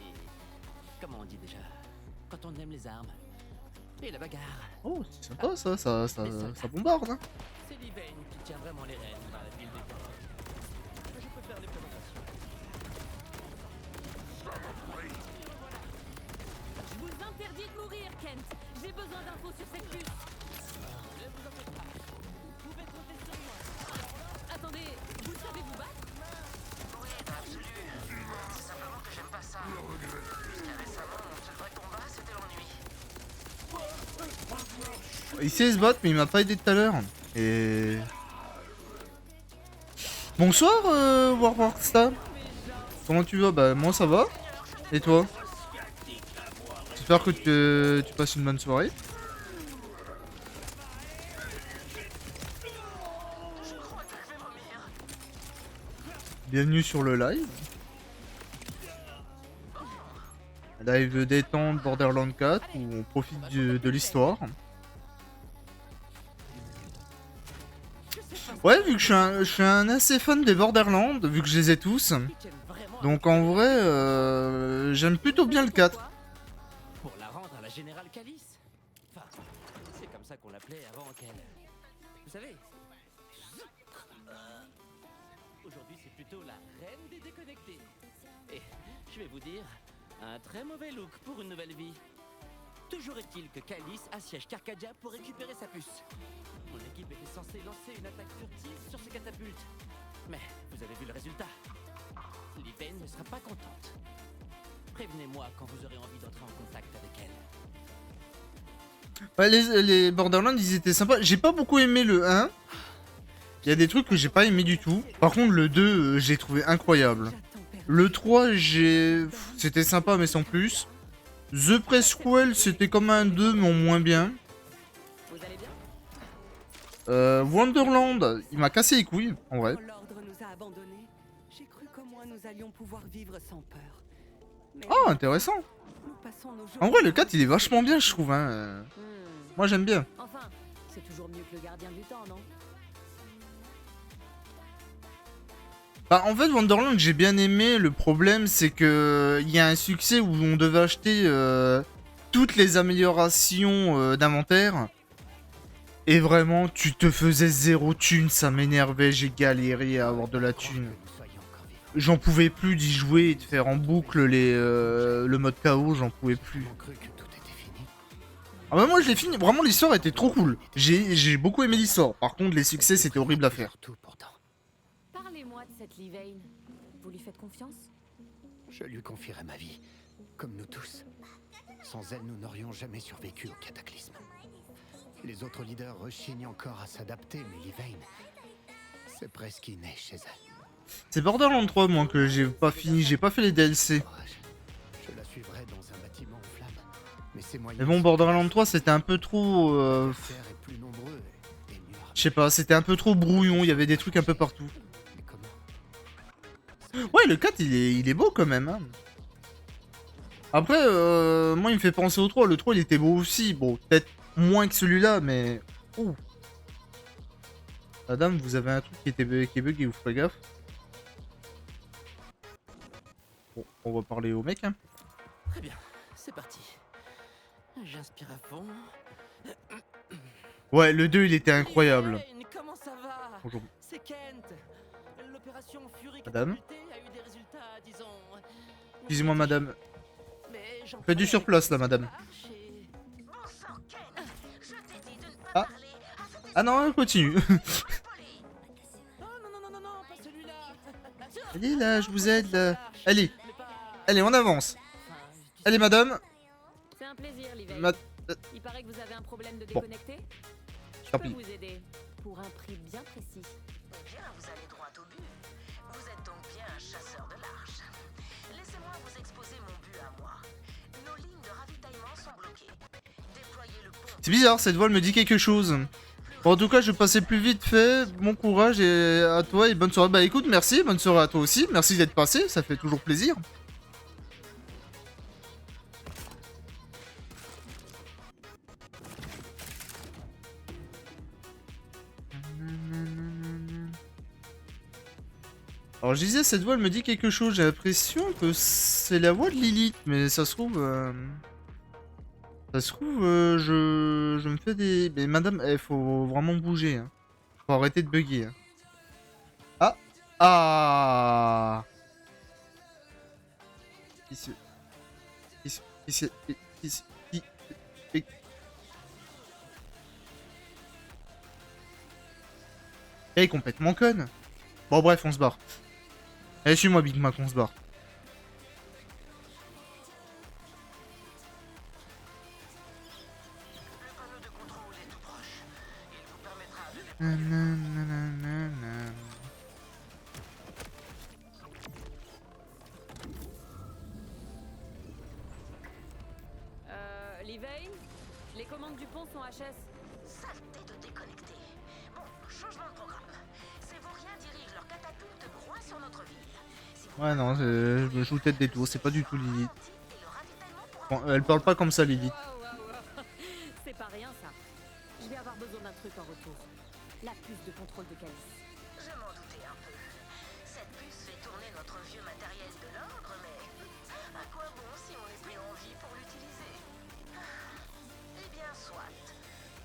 Comment on dit déjà? Quand on aime les armes. Et la bagarre. Oh, c'est sympa ça, ça bombarde. Hein. C'est Livaine qui tient vraiment les rênes dans la ville des ports. Je peux faire des présentations. Je vous interdis de mourir, Kent. J'ai besoin d'infos sur cette puce. Ne vous en faites pas. Vous pouvez compter sur moi. Attendez, vous savez vous battre? Oui, dans l'absolu. C'est simplement que j'aime pas ça. Jusqu'à récemment, mon seul vrai combat, c'était l'ennui. Il sait se battre, mais il m'a pas aidé tout à l'heure. Et... Bonsoir, Warwarstar. Comment tu vas? Bah, moi ça va. Et toi? J'espère que tu passes une bonne soirée. Bienvenue sur le live. Live détente Borderlands 4 où on profite de l'histoire. Ouais, vu que je suis un assez fan des Borderlands, vu que je les ai tous. Qui tiennent vraiment à Donc en vrai, j'aime plutôt bien le 4. pour la rendre à la générale Calice. Enfin, c'est comme ça qu'on l'appelait avant qu'elle... Vous savez... Aujourd'hui, c'est plutôt la reine des déconnectés. Et je vais vous dire, un très mauvais look pour une nouvelle vie. Toujours est-il que Calice assiège Carcadia pour récupérer sa puce. Mon équipe était censée lancer une attaque furtive sur ses catapultes. Mais vous avez vu le résultat. Livaine ne sera pas contente. Prévenez-moi quand vous aurez envie d'entrer en contact avec Ouais, les Borderlands, ils étaient sympas. J'ai pas beaucoup aimé le 1. Il y a des trucs que j'ai pas aimé du tout. Par contre, le 2, j'ai trouvé incroyable. Le 3, c'était sympa, mais sans plus. The Presquel, c'était comme un 2, mais en moins bien. Vous allez bien? Wonderland, il m'a cassé les couilles, en vrai. Quand l'ordre nous a abandonnés, j'ai cru qu'au moins nous allions pouvoir vivre sans peur. Mais Oh, intéressant. nous passons nos En vrai, le 4, il est vachement bien, je trouve. Hein. Moi, j'aime bien. Enfin, c'est toujours mieux que le gardien du temps, non? Bah, en fait, Wonderland, j'ai bien aimé. Le problème, c'est que il y a un succès où on devait acheter toutes les améliorations d'inventaire. Et vraiment, tu te faisais 0 thune, ça m'énervait. J'ai galéré à avoir de la thune. J'en pouvais plus d'y jouer et de faire en boucle le mode KO, j'en pouvais plus. Ah bah moi je l'ai fini, vraiment l'histoire était trop cool. J'ai beaucoup aimé l'histoire. Par contre les succès c'était horrible à faire. Parlez-moi de cette Livaine. Vous lui faites confiance? Je lui confierai ma vie, comme nous tous. Sans elle, nous n'aurions jamais survécu au cataclysme. Les autres leaders rechignent encore à s'adapter, mais Livaine, c'est presque inné chez elle. C'est Borderlands 3 moi que j'ai pas fini, j'ai pas fait les DLC. Courage. Je la suivrai dans un bâtiment en flammes. Mais ses Mais moyens bon Borderlands 3 c'était un peu trop... est plus nombreux et mieux. Je sais pas, c'était un peu trop brouillon, il y avait des trucs un peu partout. Mais comment? Ouais le 4 il est beau quand même. Hein. Après, moi il me fait penser au 3, le 3 il était beau aussi. Bon, peut-être moins que celui-là, mais... Ouh. Madame, vous avez un truc qui est bugué, vous ferez gaffe. Bon, on va parler au mec. Hein. Très bien, c'est parti. J'inspire à fond. Ouais, le 2 il était incroyable. Jane, comment ça va? Bonjour. C'est Kent. L'opération Fury Madame. catapultée a eu des résultats, disons... Excusez-moi madame. Mais j'en Faites du ferai surplace là quelques madame. démarches et- Bon sang, Ken, je t'ai dit de ne pas Ah. parler à cet Ah non, on continue. esprit. Oh non, pas celui-là. Allez là, je vous aide là. Allez, Mais pas- allez, on avance. Enfin, je dis- Allez madame. C'est un plaisir, Livaine. Ma- Il paraît que vous avez un problème de Bon. déconnecter. Je Tant peux pis. vous aider. Pour un prix bien précis. Eh bien, vous allez droit au but. Vous êtes donc bien un chasseur de l'arche. Laissez-moi vous exposer mon but à moi. Nos lignes de ravitaillement sont bloquées. Déployez le pont. C'est bizarre, cette voix elle me dit quelque chose. Bon, en tout cas, je vais passer plus vite fait. Bon courage et à toi et bonne soirée. Bah écoute, merci, bonne soirée à toi aussi. Merci d'être passé, ça fait toujours plaisir. Alors je disais, cette voix elle me dit quelque chose. J'ai l'impression que c'est la voix de Lilith, mais ça se trouve... Ça se trouve, je me fais des... Mais madame, il faut vraiment bouger. Hein. Faut arrêter de bugger. Hein. Ah. Ah. Ici. Ici. Ici. Ici. Ici. Elle est complètement conne. Bon bref, on se barre. Allez, suis-moi Big Mac, on se barre. Le panneau de contrôle est tout proche. Il vous permettra de Nananana. Livaine, les commandes du pont sont HS. Saleté de déconnecter. Bon, changement de programme. Ces vauriens dirigent leur catapulte droit sur notre ville. Si vous Ouais, non, je me joue tête des tours, c'est pas du tout Lilith. et le ravitaillement pourra... Bon, elle parle pas comme ça, Lilith. Wow. C'est pas rien ça. Je vais avoir besoin d'un truc en retour. La puce de contrôle de Calice. Je m'en doutais un peu. Cette puce fait tourner notre vieux matériel de l'ordre, mais à quoi bon si on est pris en vie pour l'utiliser? Eh bien, soit.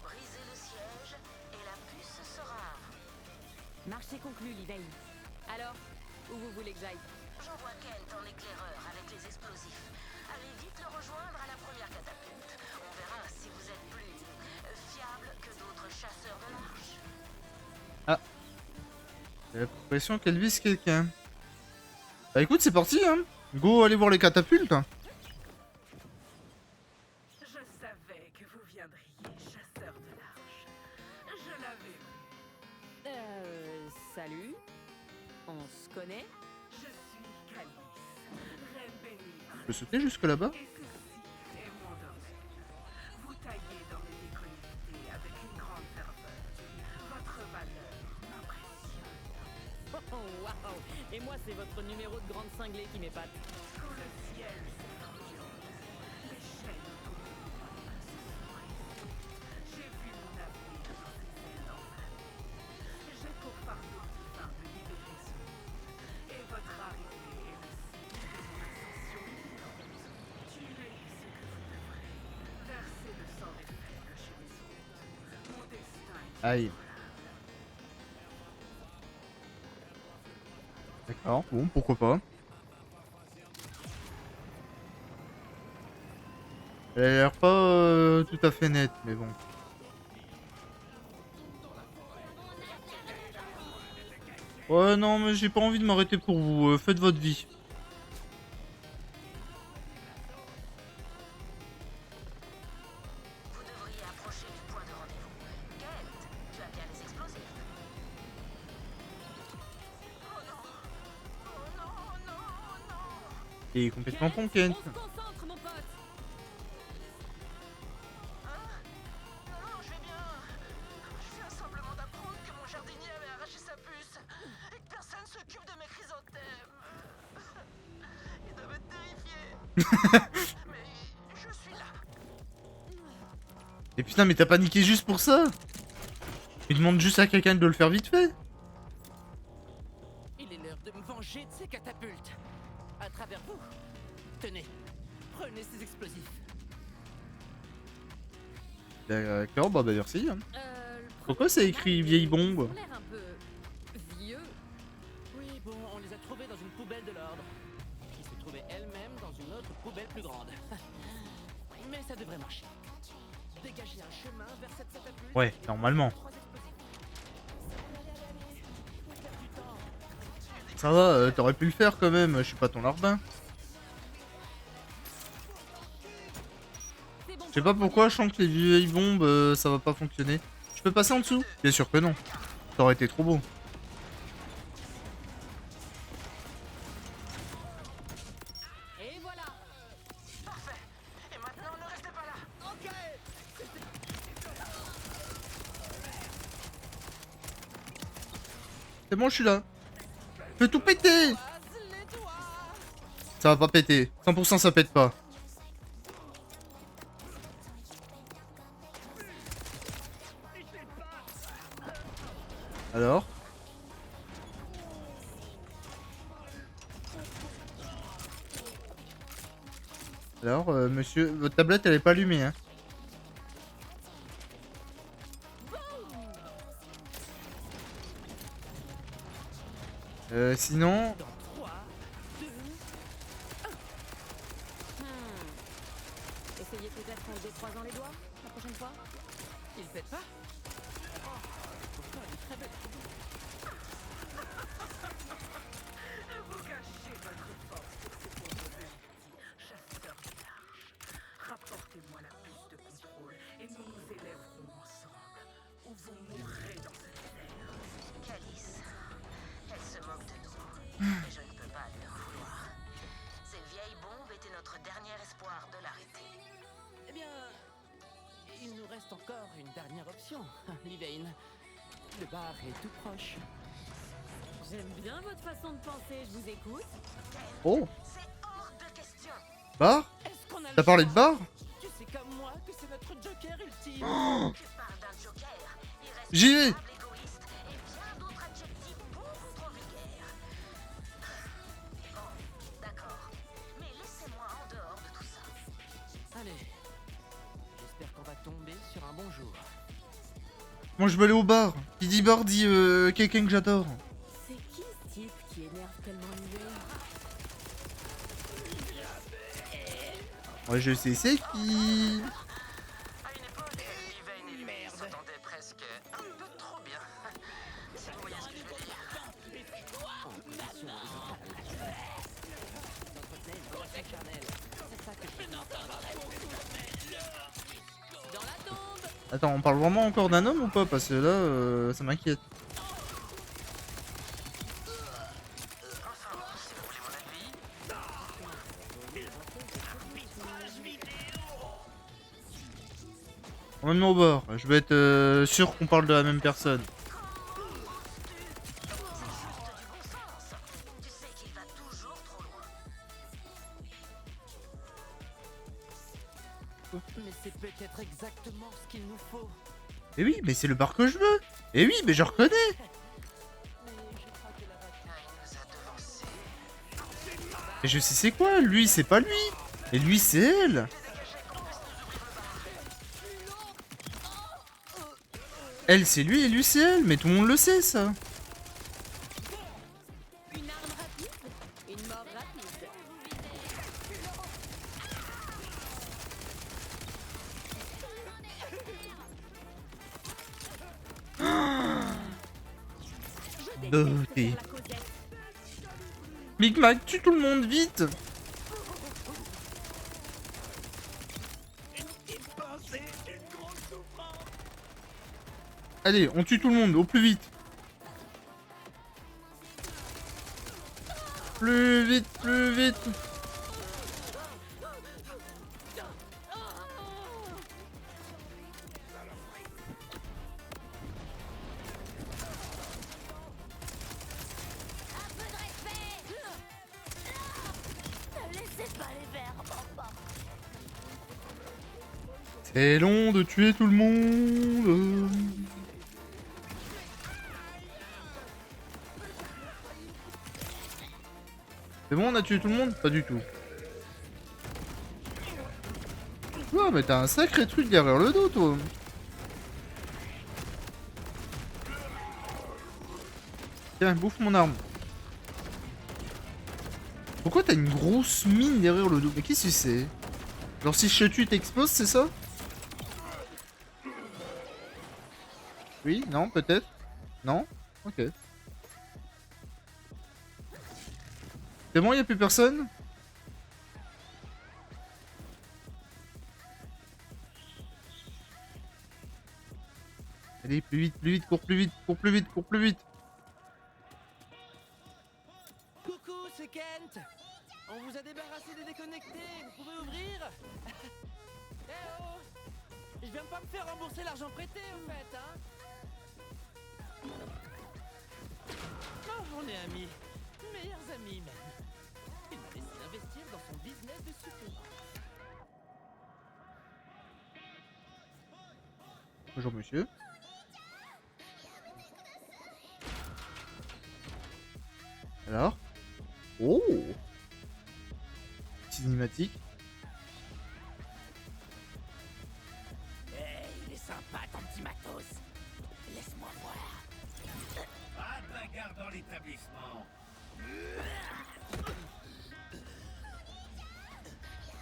Brisez le siège et la puce sera à vous. Marché conclu, Livaine. Alors, où vous voulez que j'aille? J'envoie Kent en éclaireur avec les explosifs. Allez vite le rejoindre à la première catapulte. On verra si vous êtes plus fiable que d'autres chasseurs de l'arche. J'ai l'impression qu'elle vise quelqu'un. Bah écoute, c'est parti, hein. Go, aller voir les catapultes. Je savais que vous viendriez. Salut. On se connaît? Je suis Calice, reine bénie. Je peux sauter jusque là-bas? Et ceci est mon domaine. Vous taillez dans les déconnectés avec une grande ferveur. Votre valeur m'impressionne. Oh, waouh! Et moi, c'est votre numéro de grande cinglée qui m'épate. Quand le ciel s'effondre, les chaînes autour de moi se sourient. J'ai vu mon avenir dans ces ailes d'enfer. J'ai pour fardeau divin de libérer ce monde. Et votre arrivée est le signe de mon ascension imminente. Tuez ce que vous devrez. Versez le sang des faibles chez les autres. Mon destin est Aïe. D'accord, bon, pourquoi pas. Elle a l'air pas tout à fait nette, mais bon. Ouais, non, mais j'ai pas envie de m'arrêter pour vous. Faites votre vie. Vous devriez approcher du point de rendez-vous. Kent, tu as bien les explosifs. Oh non! Oh non, oh non, oh non! Il est complètement con, On Kent. se concentre, mon pote! Non, je vais bien. Je viens simplement d'apprendre que mon jardinier avait arraché sa puce et que personne s'occupe de mes chrysanthèmes. Ils doivent être terrifiés. Mais je suis là. Et putain, mais t'as paniqué juste pour ça? Il demande juste à quelqu'un de le faire vite fait. Il est l'heure de me venger de ces catapultes. À travers vous. Tenez, prenez ces explosifs. D'accord, bah merci. Hein. Le Pourquoi c'est écrit vieille bombe? Ils ont l'air un peu vieux. Oui, bon, on les a trouvés dans une poubelle de l'ordre. Qui se trouvait elle-même dans une autre poubelle plus grande. Mais ça devrait marcher. Dégagez un chemin vers cette catapulte. Ouais, normalement. Trois explosifs. On perd du temps. Ça va, t'aurais pu le faire quand même, je suis pas ton larbin. C'est bon. Je sais pas pourquoi, je sens que les vieilles bombes, ça va pas fonctionner. Je peux passer en dessous? Bien sûr que non. Ça aurait été trop beau. Et voilà. Parfait. Et maintenant, ne restez pas là. Ok. C'est bon, je suis là. Fais tout péter! Passe-les-toi. Ça va pas péter. 100% ça pète pas. Alors? Alors, monsieur, votre tablette elle est pas allumée, hein? Sinon... Dans 3, 2, Essayez peut-être en 2-3 ans les doigts la prochaine fois. il pète pas. Oh, pourtant elle est très belle. Vous cachez votre force pour ces pauvres petits chasseurs de l'arche. Rapportez-moi la puce de contrôle et nous nous élèverons ensemble. Ou vous mourrez dans cette terre. Calice, elle se moque de nous. Et je ne peux pas lui en vouloir. Ces vieilles bombes étaient notre dernier espoir de l'arrêter. Eh bien, il nous reste encore une dernière option, Livain. Le bar est tout proche. J'aime bien votre façon de penser, je vous écoute. Oh! C'est hors de question. Bar? Est-ce qu'on a T'as le parlé de choix? bar? Tu sais comme moi que c'est notre joker ultime. Tu parles d'un joker J'y vais! irresponsable, égoïste et bien d'autres adjectifs beaucoup trop vulgaires. Bon, d'accord. Mais laissez-moi en dehors de tout ça. Allez, j'espère qu'on va tomber sur un bon jour. Moi je veux aller au bar. Qui dit bar dit quelqu'un que j'adore. C'est qui ce type qui énerve tellement l'hiver? Ouais, je sais c'est qui. À une époque, Livain et lui s'entendaient presque un peu trop bien. Si vous voyez ce que je veux dire. D'entretenir une grosse charnelle. C'est ça que je Dans la tombe. Attends, on parle vraiment encore d'un homme ou pas? Parce que là, ça m'inquiète. Emmène-moi au bord. Je vais être sûr qu'on parle de la même personne. Tu sais qu'il va toujours trop loin. Mais c'est peut-être exactement ce qu'il nous faut. Eh oui, mais c'est le bar que je veux. Eh oui, mais je reconnais. Mais je crois que la vache... Il nous a devancés. Et je sais c'est quoi. Lui, c'est pas lui. Et lui, c'est elle. Elle, c'est lui et lui, c'est elle. Mais tout le monde le sait, ça. Une arme rapide, une mort rapide. Je déteste Beauté. faire la causette. Big Mac, tue tout le monde, vite. Allez, on tue tout le monde, au plus vite. Plus vite, plus vite. C'est long de tuer tout le monde. C'est bon, on a tué tout le monde? Pas du tout. Ouais, mais t'as un sacré truc derrière le dos, toi. Tiens, bouffe mon arme. Pourquoi t'as une grosse mine derrière le dos? Mais qu'est-ce que c'est? Genre si je te tue, t'exploses, c'est ça? Oui, non, peut-être. Non? Ok. C'est bon, y'a plus personne? Allez, plus vite, cours plus vite, cours plus vite, cours plus vite. Coucou, c'est Kent. On vous a débarrassé des déconnectés. Vous pouvez ouvrir? Eh oh! Je viens pas me faire rembourser l'argent prêté, en fait, hein? Oh, on est amis. Meilleurs amis, même. Il m'a laissé investir dans son business de suppléments. Bonjour, monsieur. Alors? Oh! Cinématique. Hey, il est sympa ton petit matos. Laisse-moi voir. Pas de bagarre dans l'établissement.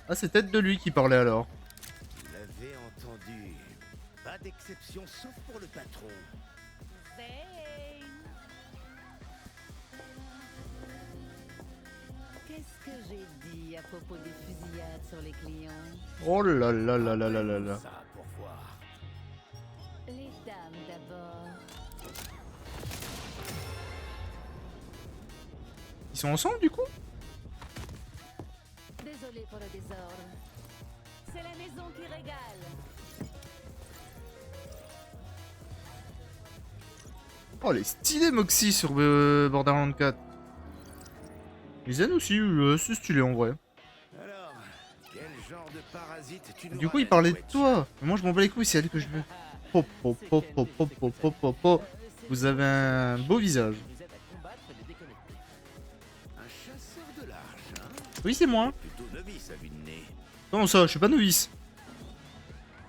Ah, c'est peut-être de lui qui parlait alors. Vous l'avez entendu. Pas d'exception sauf pour le patron. Qu'est-ce que j'ai dit à propos des fusillades sur les clients? Oh là là là là là là là. Ça pour voir. Les dames d'abord. Ils sont ensemble du coup? Désolé pour le désordre. C'est la maison qui régale. Oh, elle est stylée Moxie sur Borderlands 4. Zen aussi, c'est stylé en vrai. Alors, quel genre de parasite tu nous Du coup, il ramènes, parlait de Wedge? toi. Mais moi, je m'en bats les couilles, c'est elle que je veux. Pop, pop, pop, pop, pop, pop, pop, pop, pop. Vous avez un beau visage. Vous aide à combattre les déconnectés. Un chasseur de large, hein? Oui, c'est moi. Plutôt novice à vue de nez. Comment ça, je suis pas novice.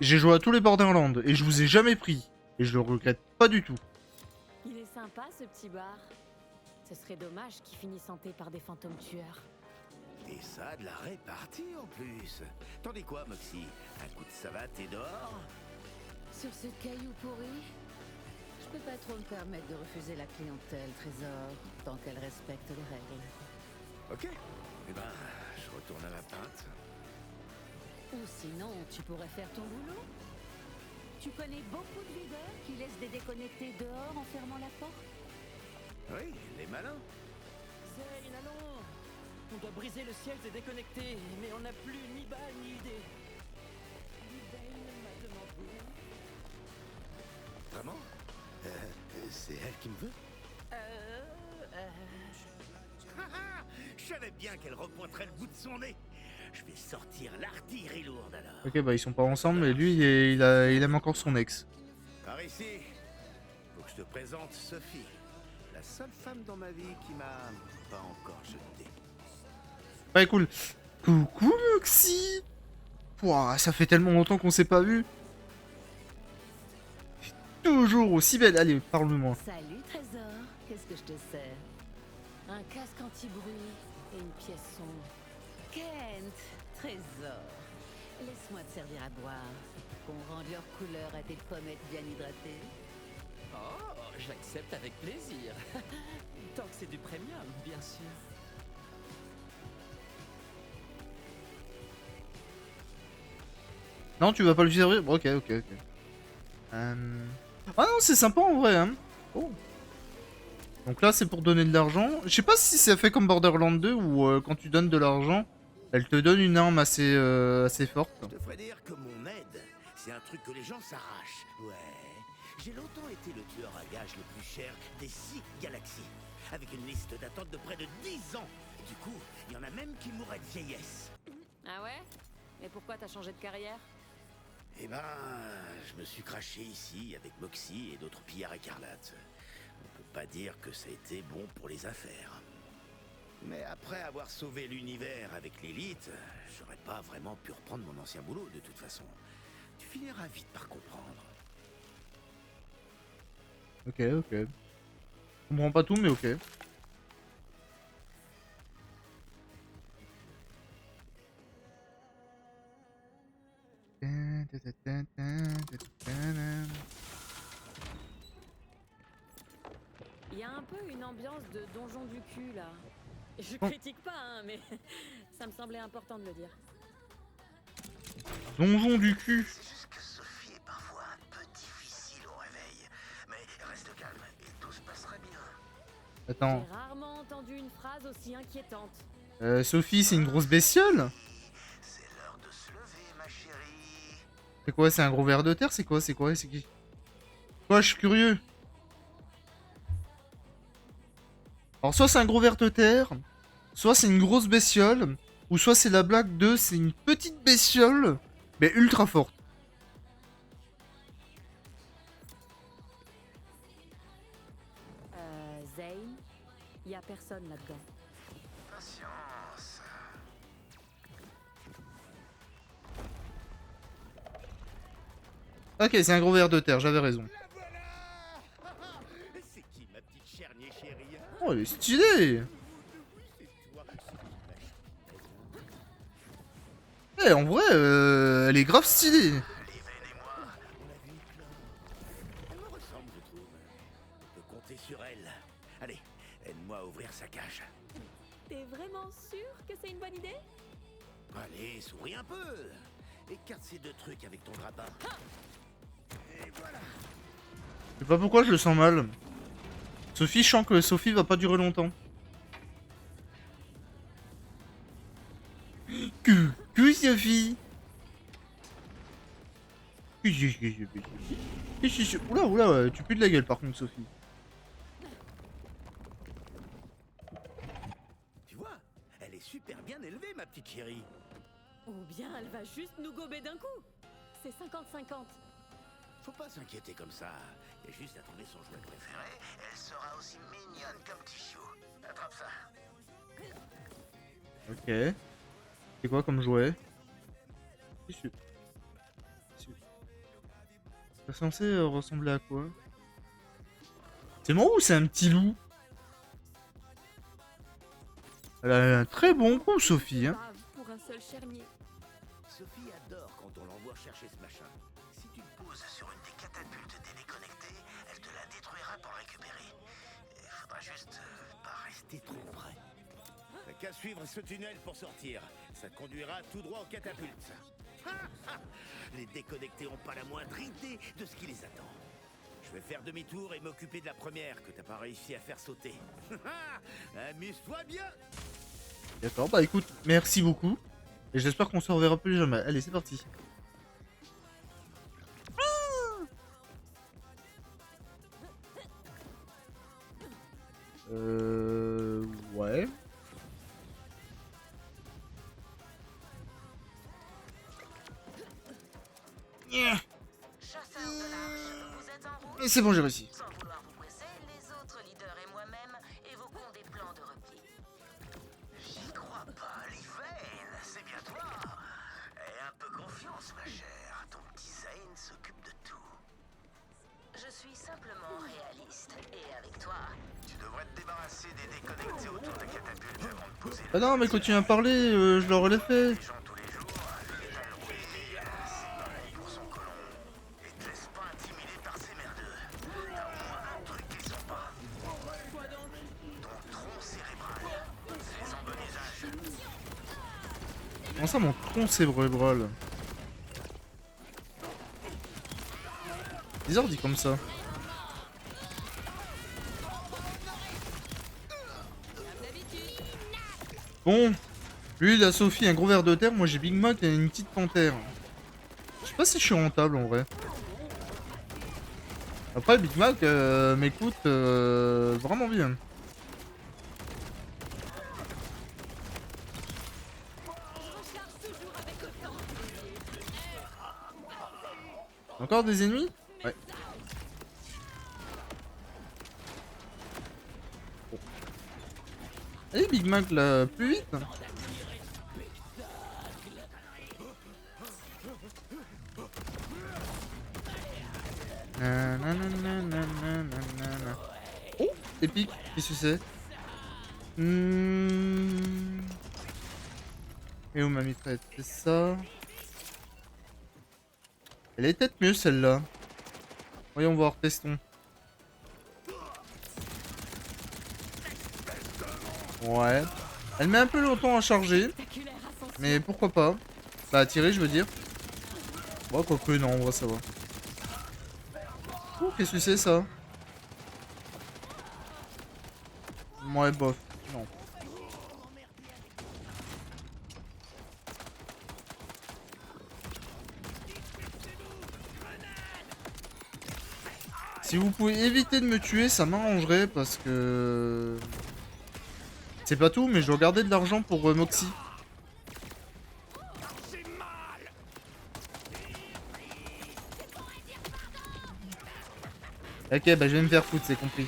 J'ai joué à tous les Borderlands et je vous ai jamais pris. Et je le regrette pas du tout. Il est sympa ce petit bar. Ce serait dommage qu'il finisse hanté par des fantômes tueurs. Et ça, de la répartie en plus. T'en dis quoi, Moxie? Un coup de savate et dehors? Sur ce caillou pourri, je peux pas trop me permettre de refuser la clientèle, Trésor, tant qu'elle respecte les règles. Ok. Eh ben, je retourne à ma pinte. Ou sinon, tu pourrais faire ton boulot. Tu connais beaucoup de leaders qui laissent des déconnectés dehors en fermant la porte? Oui, les malins. Zane, allons! On doit briser le ciel des déconnectés, mais on n'a plus ni balle ni idée. Lidane m'a demandé Vraiment C'est elle qui me veut? Je savais bien qu'elle repointerait le bout de son nez. Je vais sortir l'artillerie lourde alors. Ok, bah ils sont pas ensemble, mais lui, il aime encore son ex. Par ici, faut que je te présente Sophie. La seule femme dans ma vie qui m'a pas encore jeté. Ouais, cool. Coucou, Moxie. Pouah, ça fait tellement longtemps qu'on s'est pas vu. Toujours aussi belle. Allez, parle-moi. Salut Trésor, qu'est-ce que je te sers? Un casque anti-bruit et une pièce sombre. Kent, Trésor, laisse-moi te servir à boire. Qu'on rende leur couleur à tes pommettes bien hydratées. Oh, j'accepte avec plaisir. Tant que c'est du premium, bien sûr. Non, tu vas pas le servir? Bon, ok. Ah non, c'est sympa en vrai, hein. Oh. Donc là, c'est pour donner de l'argent. Je sais pas si c'est fait comme Borderlands 2 où quand tu donnes de l'argent, elle te donne une arme assez forte. Je te ferais dire que mon aide, c'est un truc que les gens s'arrachent. Ouais. J'ai longtemps été le tueur à gages le plus cher des 6 galaxies. Avec une liste d'attente de près de 10 ans. Du coup, il y en a même qui mourraient de vieillesse. Ah ouais? Et pourquoi t'as changé de carrière? Eh ben, je me suis craché ici avec Moxie et d'autres pillards écarlates. On peut pas dire que ça a été bon pour les affaires. Mais après avoir sauvé l'univers avec l'élite, j'aurais pas vraiment pu reprendre mon ancien boulot de toute façon. Tu finiras vite par comprendre. Ok. Je comprends pas tout, mais ok. Il y a un peu une ambiance de donjon du cul là. Je critique pas, hein, mais ça me semblait important de le dire. Donjon du cul. C'est juste que Sophie est parfois un peu difficile au réveil. Mais reste calme et tout se passera bien. Attends. J'ai rarement entendu une phrase aussi inquiétante. Sophie, c'est une grosse bestiole? C'est l'heure de se lever, ma chérie. C'est quoi? C'est un gros ver de terre? C'est quoi? C'est qui? Quoi? Je suis curieux. Alors, soit c'est un gros ver de terre, soit c'est une grosse bestiole, ou soit c'est la blague de c'est une petite bestiole, mais ultra forte. Zane, y a personne là-dedans. Patience. Ok, c'est un gros ver de terre, j'avais raison. La voilà. C'est qui ma petite charnier chérie? Oh, elle est stylée. C'est toi, Eh, en vrai, elle est grave stylée. Liven et moi, on a vu plein. Elle me ressemble, je trouve. On peut compter sur elle. Allez, aide-moi à ouvrir sa cage. T'es vraiment sûr que c'est une bonne idée? Allez, souris un peu. Écarte ces deux trucs avec ton grappin. Et voilà. Je sais pas pourquoi je le sens mal. Sophie, je sens que Sophie va pas durer longtemps. Coucou Sophie. Oula, tu pues de la gueule par contre Sophie. Tu vois, elle est super bien élevée, ma petite chérie. Ou bien elle va juste nous gober d'un coup. C'est 50-50. Faut pas s'inquiéter comme ça. Il y a juste à trouver son jouet préféré. Elle sera aussi mignonne qu'un petit chou. Attrape ça. Ok. C'est quoi comme jouet? C'est censé ressembler à quoi? C'est moi ou c'est un petit loup? Elle a un très bon coup Sophie, hein. Brave pour un seul charnier. Sophie adore quand on l'envoie chercher ce machin. Si tu te Pose sur une des catapultes déconnectées, elle te la détruira pour récupérer. Il faudra juste pas rester T'es trop près. T'as qu'à suivre ce tunnel pour sortir. Ça te conduira tout droit aux catapultes. Les déconnectés ont pas la moindre idée de ce qui les attend. Je vais faire demi-tour et m'occuper de la première que t'as pas réussi à faire sauter. Amuse-toi bien. D'accord, bah écoute, merci beaucoup. Et j'espère qu'on se reverra plus jamais. Allez, c'est parti. Chasseurs de l'arche, vous êtes en route? Et c'est bon, j'ai réussi. Sans vouloir vous presser, les autres leaders et moi-même évoquons des plans de repli. J'y crois pas, Livaine, c'est bien toi. Aie un peu confiance, ma chère. Ton petit Zane s'occupe de tout. Je suis simplement réaliste. Et avec toi, Tu devrais te débarrasser des déconnectés autour de catapultes avant de poser Ah non, mais continue à parler, je leur l'ai fait. les gens tous les jours. Lui est alloué, c'est pas bon pour son colon. Et te laisse pas intimider par ces merdeux. T'as au moins un truc qu'ils ont pas. Ton tronc cérébral. C'est en bon usage. Comment ça, mon tronc cérébral? Bizarre dit comme ça. Bon, lui il a Sophie un gros ver de terre, moi j'ai Big Mac et une petite panthère. Je sais pas si je suis rentable en vrai. Après Big Mac m'écoute vraiment bien. Encore des ennemis? Ouais. Bon. Allez Big Mac là, plus vite. Nanananananana. Oh, épique, qu'est-ce que c'est? Et où ma mitraillette? C'est ça. Elle est peut-être mieux celle-là. Voyons voir, testons. Ouais. Elle met un peu longtemps à charger. Mais pourquoi pas. Bah à tirer je veux dire. Bon quoique non, on va savoir. Oh, qu'est-ce que c'est ça? Ouais bof, non. Si vous pouvez éviter de me tuer, ça m'arrangerait parce que... C'est pas tout, mais je dois garder de l'argent pour Moxie. Ok, bah je vais me faire foutre, c'est compris.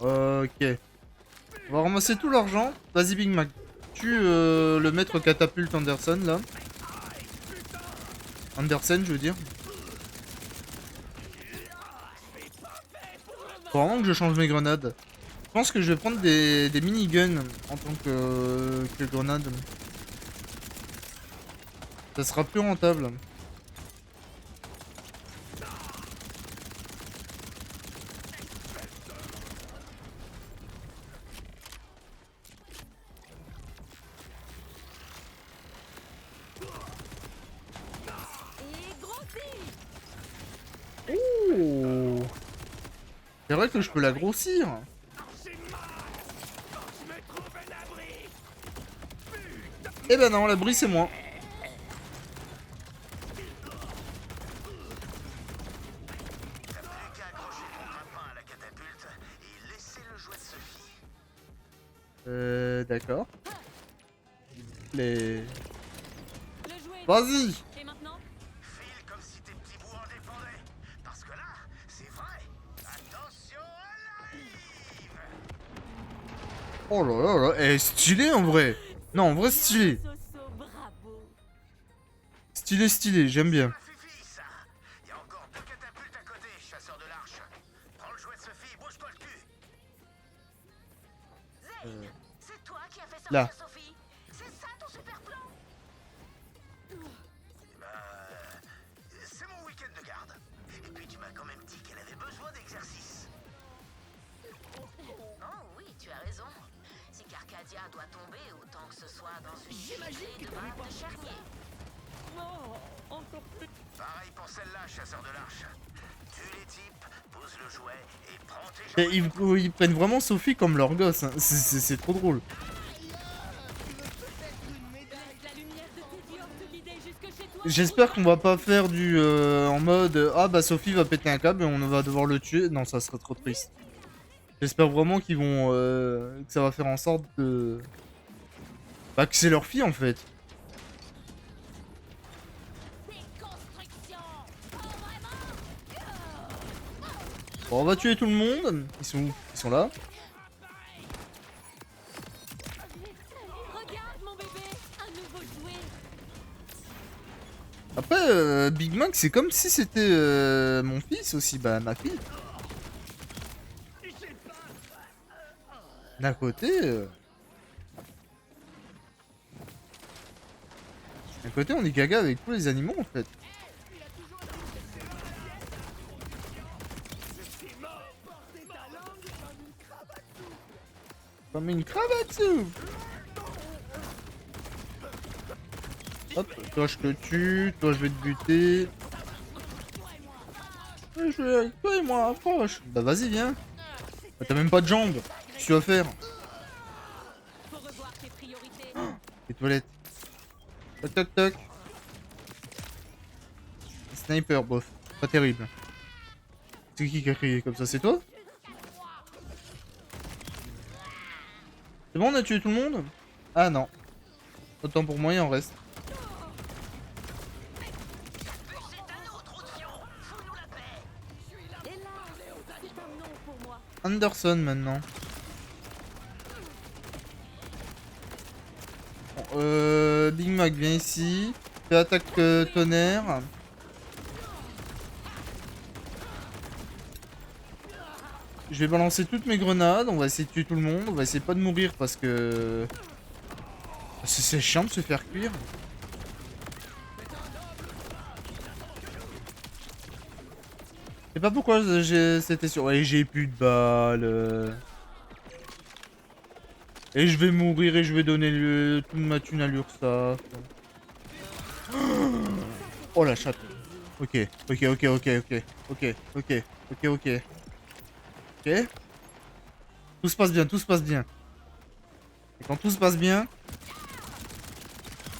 Ok. On va ramasser tout l'argent. Vas-y Big Mac. Tue le maître catapulte Anderson là. Anderson je veux dire. Faut vraiment que je change mes grenades. Je pense que je vais prendre des miniguns en tant que grenade. Ça sera plus rentable. Oh, c'est vrai que je peux la grossir. Eh ben non, l'abri c'est moi. T'as plus qu'à accrocher ton grappin à la catapulte et laisser le jouet de Sophie. D'accord. Les... Le jouet est- Vas-y. Et maintenant? File comme si tes petits bouts en dépendaient. Parce que là, c'est vrai. Attention à l'arrive. Oh là là là, elle est stylée en vrai. Non, en vrai stylé. Soso, bravo. Stylé, stylé, j'aime bien. Ma fifi, ça. Y a encore 2 catapultes à côté, chasseur de l'arche. Prends le jouet de Sophie, bouge-toi le cul. Zane, c'est toi qui as fait sortir là. Sophie. C'est ça ton super plan? C'est mon week-end de garde. Et puis tu m'as quand même dit qu'elle avait besoin d'exercice. Oh oui, tu as raison. Si Carcadia doit tomber, autant que ce soit dans une fusée de balles de charnier. Pareil pour celle-là, chasseur de l'arche. Tue les types, pose le jouet et prends tes Et jambes. ils prennent vraiment Sophie comme leur gosse. Hein. C'est trop drôle. La lumière de tes yeux te guider jusque chez toi. J'espère qu'on va pas faire du en mode ah bah Sophie va péter un câble et on va devoir le tuer. Non, ça serait trop triste. J'espère vraiment qu'ils vont... que ça va faire en sorte de... Bah, que c'est leur fille, en fait. Bon, on va tuer tout le monde. Ils sont où? Ils sont là. Regarde mon bébé, un nouveau jouet. Après, Big Mac, c'est comme si c'était mon fils aussi. Bah, ma fille. D'un côté... D'un côté, on est gaga avec tous les animaux, en fait. Comme une cravate. Hop, toi je te tue, toi je vais te buter. Ouais, je vais avec toi et moi, approche. Bah vas-y, viens. Bah, t'as même pas de jambes. Qu'est-ce que tu vas faire? Faut revoir tes priorités. Les toilettes. Toc toc toc. Sniper, bof. Pas terrible. C'est qui a crié comme ça? C'est toi? C'est bon, on a tué tout le monde? Ah non. Autant pour moi, il en reste. Et là, c'est un non pour moi. Anderson maintenant. Bon, Big Mac, viens ici. Fais attaque tonnerre. Je vais balancer toutes mes grenades. On va essayer de tuer tout le monde. On va essayer pas de mourir parce que... C'est chiant de se faire cuire. Je sais pas pourquoi c'était sûr. Ouais, j'ai plus de balles. Et je vais mourir et je vais donner toute ma thune à l'URSSAF. Oh la chatte. Ok. Tout se passe bien, tout se passe bien. Et quand tout se passe bien,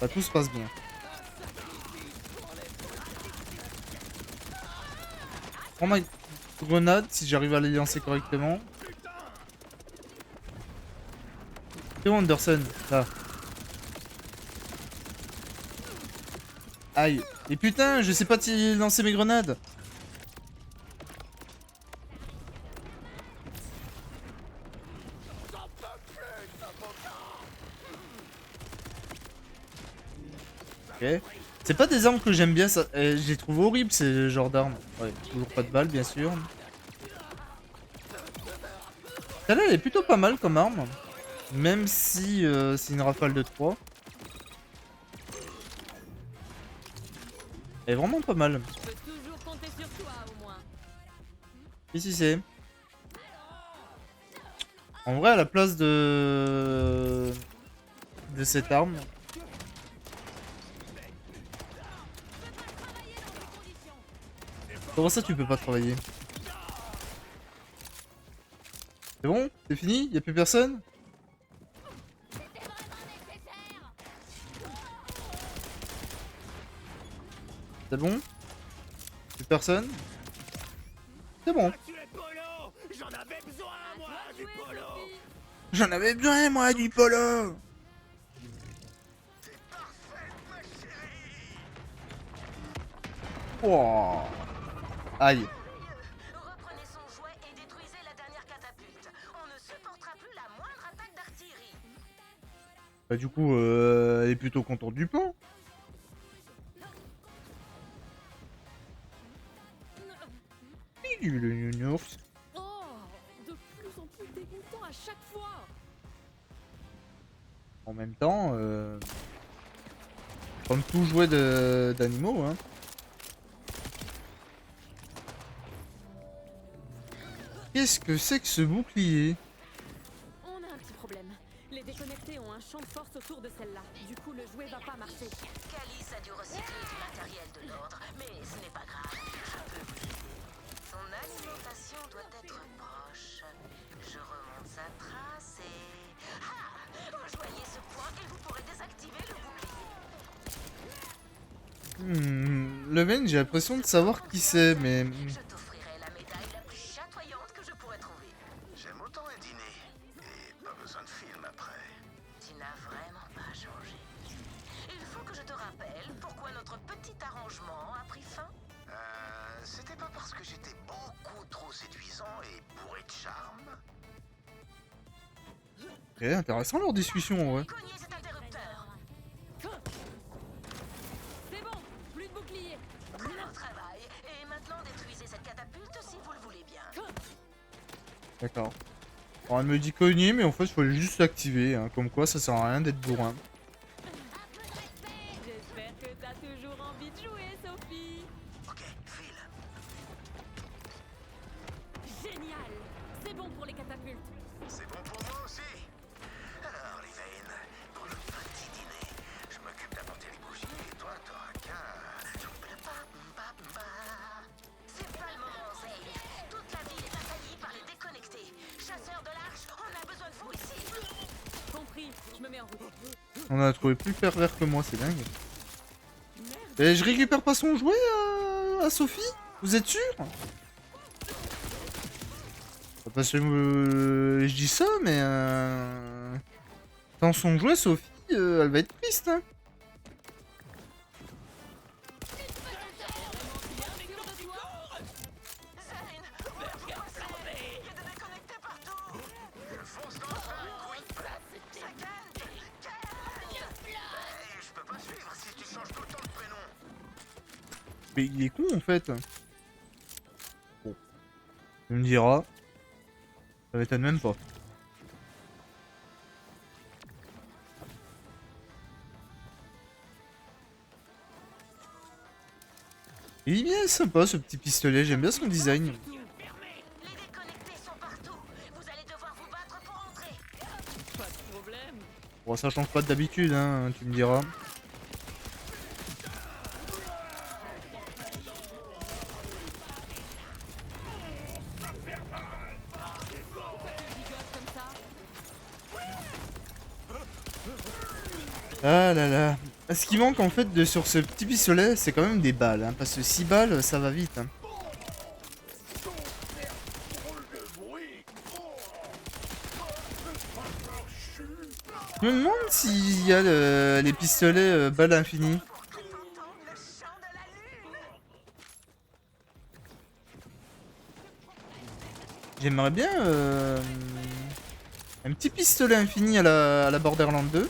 bah tout se passe bien. Prends ma grenade si j'arrive à les lancer correctement. C'est où Anderson? Là. Aïe. Et putain, je sais pas lancer mes grenades. Ok. C'est pas des armes que j'aime bien, ça. Je les trouve horribles ces genres d'armes. Ouais, toujours pas de balles, bien sûr. Celle-là, elle est plutôt pas mal comme arme. Même si c'est une rafale de 3. Elle est vraiment pas mal. Je peux toujours compter sur toi, au moins. Ici c'est. En vrai, à la place de cette arme. Comment ça tu peux pas travailler? C'est bon? C'est fini? Y'a plus personne? C'est bon? Plus personne? C'est bon. J'en avais besoin, moi, du polo. J'en avais besoin, moi, du polo. Oh. Aïe. Reprenez son jouet et détruisez la dernière catapulte. On ne supportera plus la moindre attaque d'artillerie. Bah du coup, elle est plutôt contente du plan. Le nounours. Oh, de plus en plus dégoûtant à chaque fois. En même temps, comme tout jouet d'animaux, hein. Qu'est-ce que c'est que ce bouclier? On a un petit problème. Les déconnectés ont un champ de force autour de celle-là. Du coup, le jouet va pas marcher. Calice a dû recycler du matériel de l'ordre, mais ce n'est pas grave. Je peux vous aider. Son alimentation doit être proche. Je remonte sa trace et... Ah! Rejoignez ce point et vous pourrez désactiver le bouclier. Le mec, j'ai l'impression de savoir qui c'est, mais... Je t'offrirai la médaille la plus chatoyante que je pourrais trouver. J'aime autant Ok, intéressant leur discussion, ouais. Cognez cet interrupteur. C'est bon, plus de bouclier. Très bon travail. Et maintenant, détruisez cette catapulte si vous le voulez bien. D'accord. Alors, elle me dit cogner, mais en fait, il faut juste l'activer. Hein. Comme quoi, ça sert à rien d'être bourrin. J'espère que t'as toujours envie de jouer, Sophie. Ok, file. Génial. C'est bon pour les catapultes. C'est bon pour moi aussi. Alors, Livaine, pour le petit dîner, je m'occupe d'apporter les bougies et toi, t'auras qu'à... C'est pas le moment, Zane. Toute la ville est assaillie par les déconnectés. Chasseurs de l'arche, on a besoin de vous ici. Compris, je me mets en route. On a trouvé plus pervers que moi, c'est dingue. Et je récupère pas son jouet à Sophie? Vous êtes sûr? Parce que je dis ça, mais dans son jouet, Sophie, elle va être triste. Hein. Je peux pas suivre si tu changes tout le temps de prénom. Mais il est con en fait. Bon. Tu me diras. Ça m'étonne même pas. Il est bien sympa ce petit pistolet, j'aime bien son design. Les déconnectés sont partout. Vous allez devoir vous battre pour entrer. Pas de problème. Bon, ça change pas d'habitude, hein, tu me diras. Ah là là. Ce qui manque en fait sur ce petit pistolet, c'est quand même des balles. Hein, parce que 6 balles, ça va vite. Hein. Je me demande s'il y a les pistolets balles infinies. J'aimerais bien un petit pistolet infini à la Borderlands 2.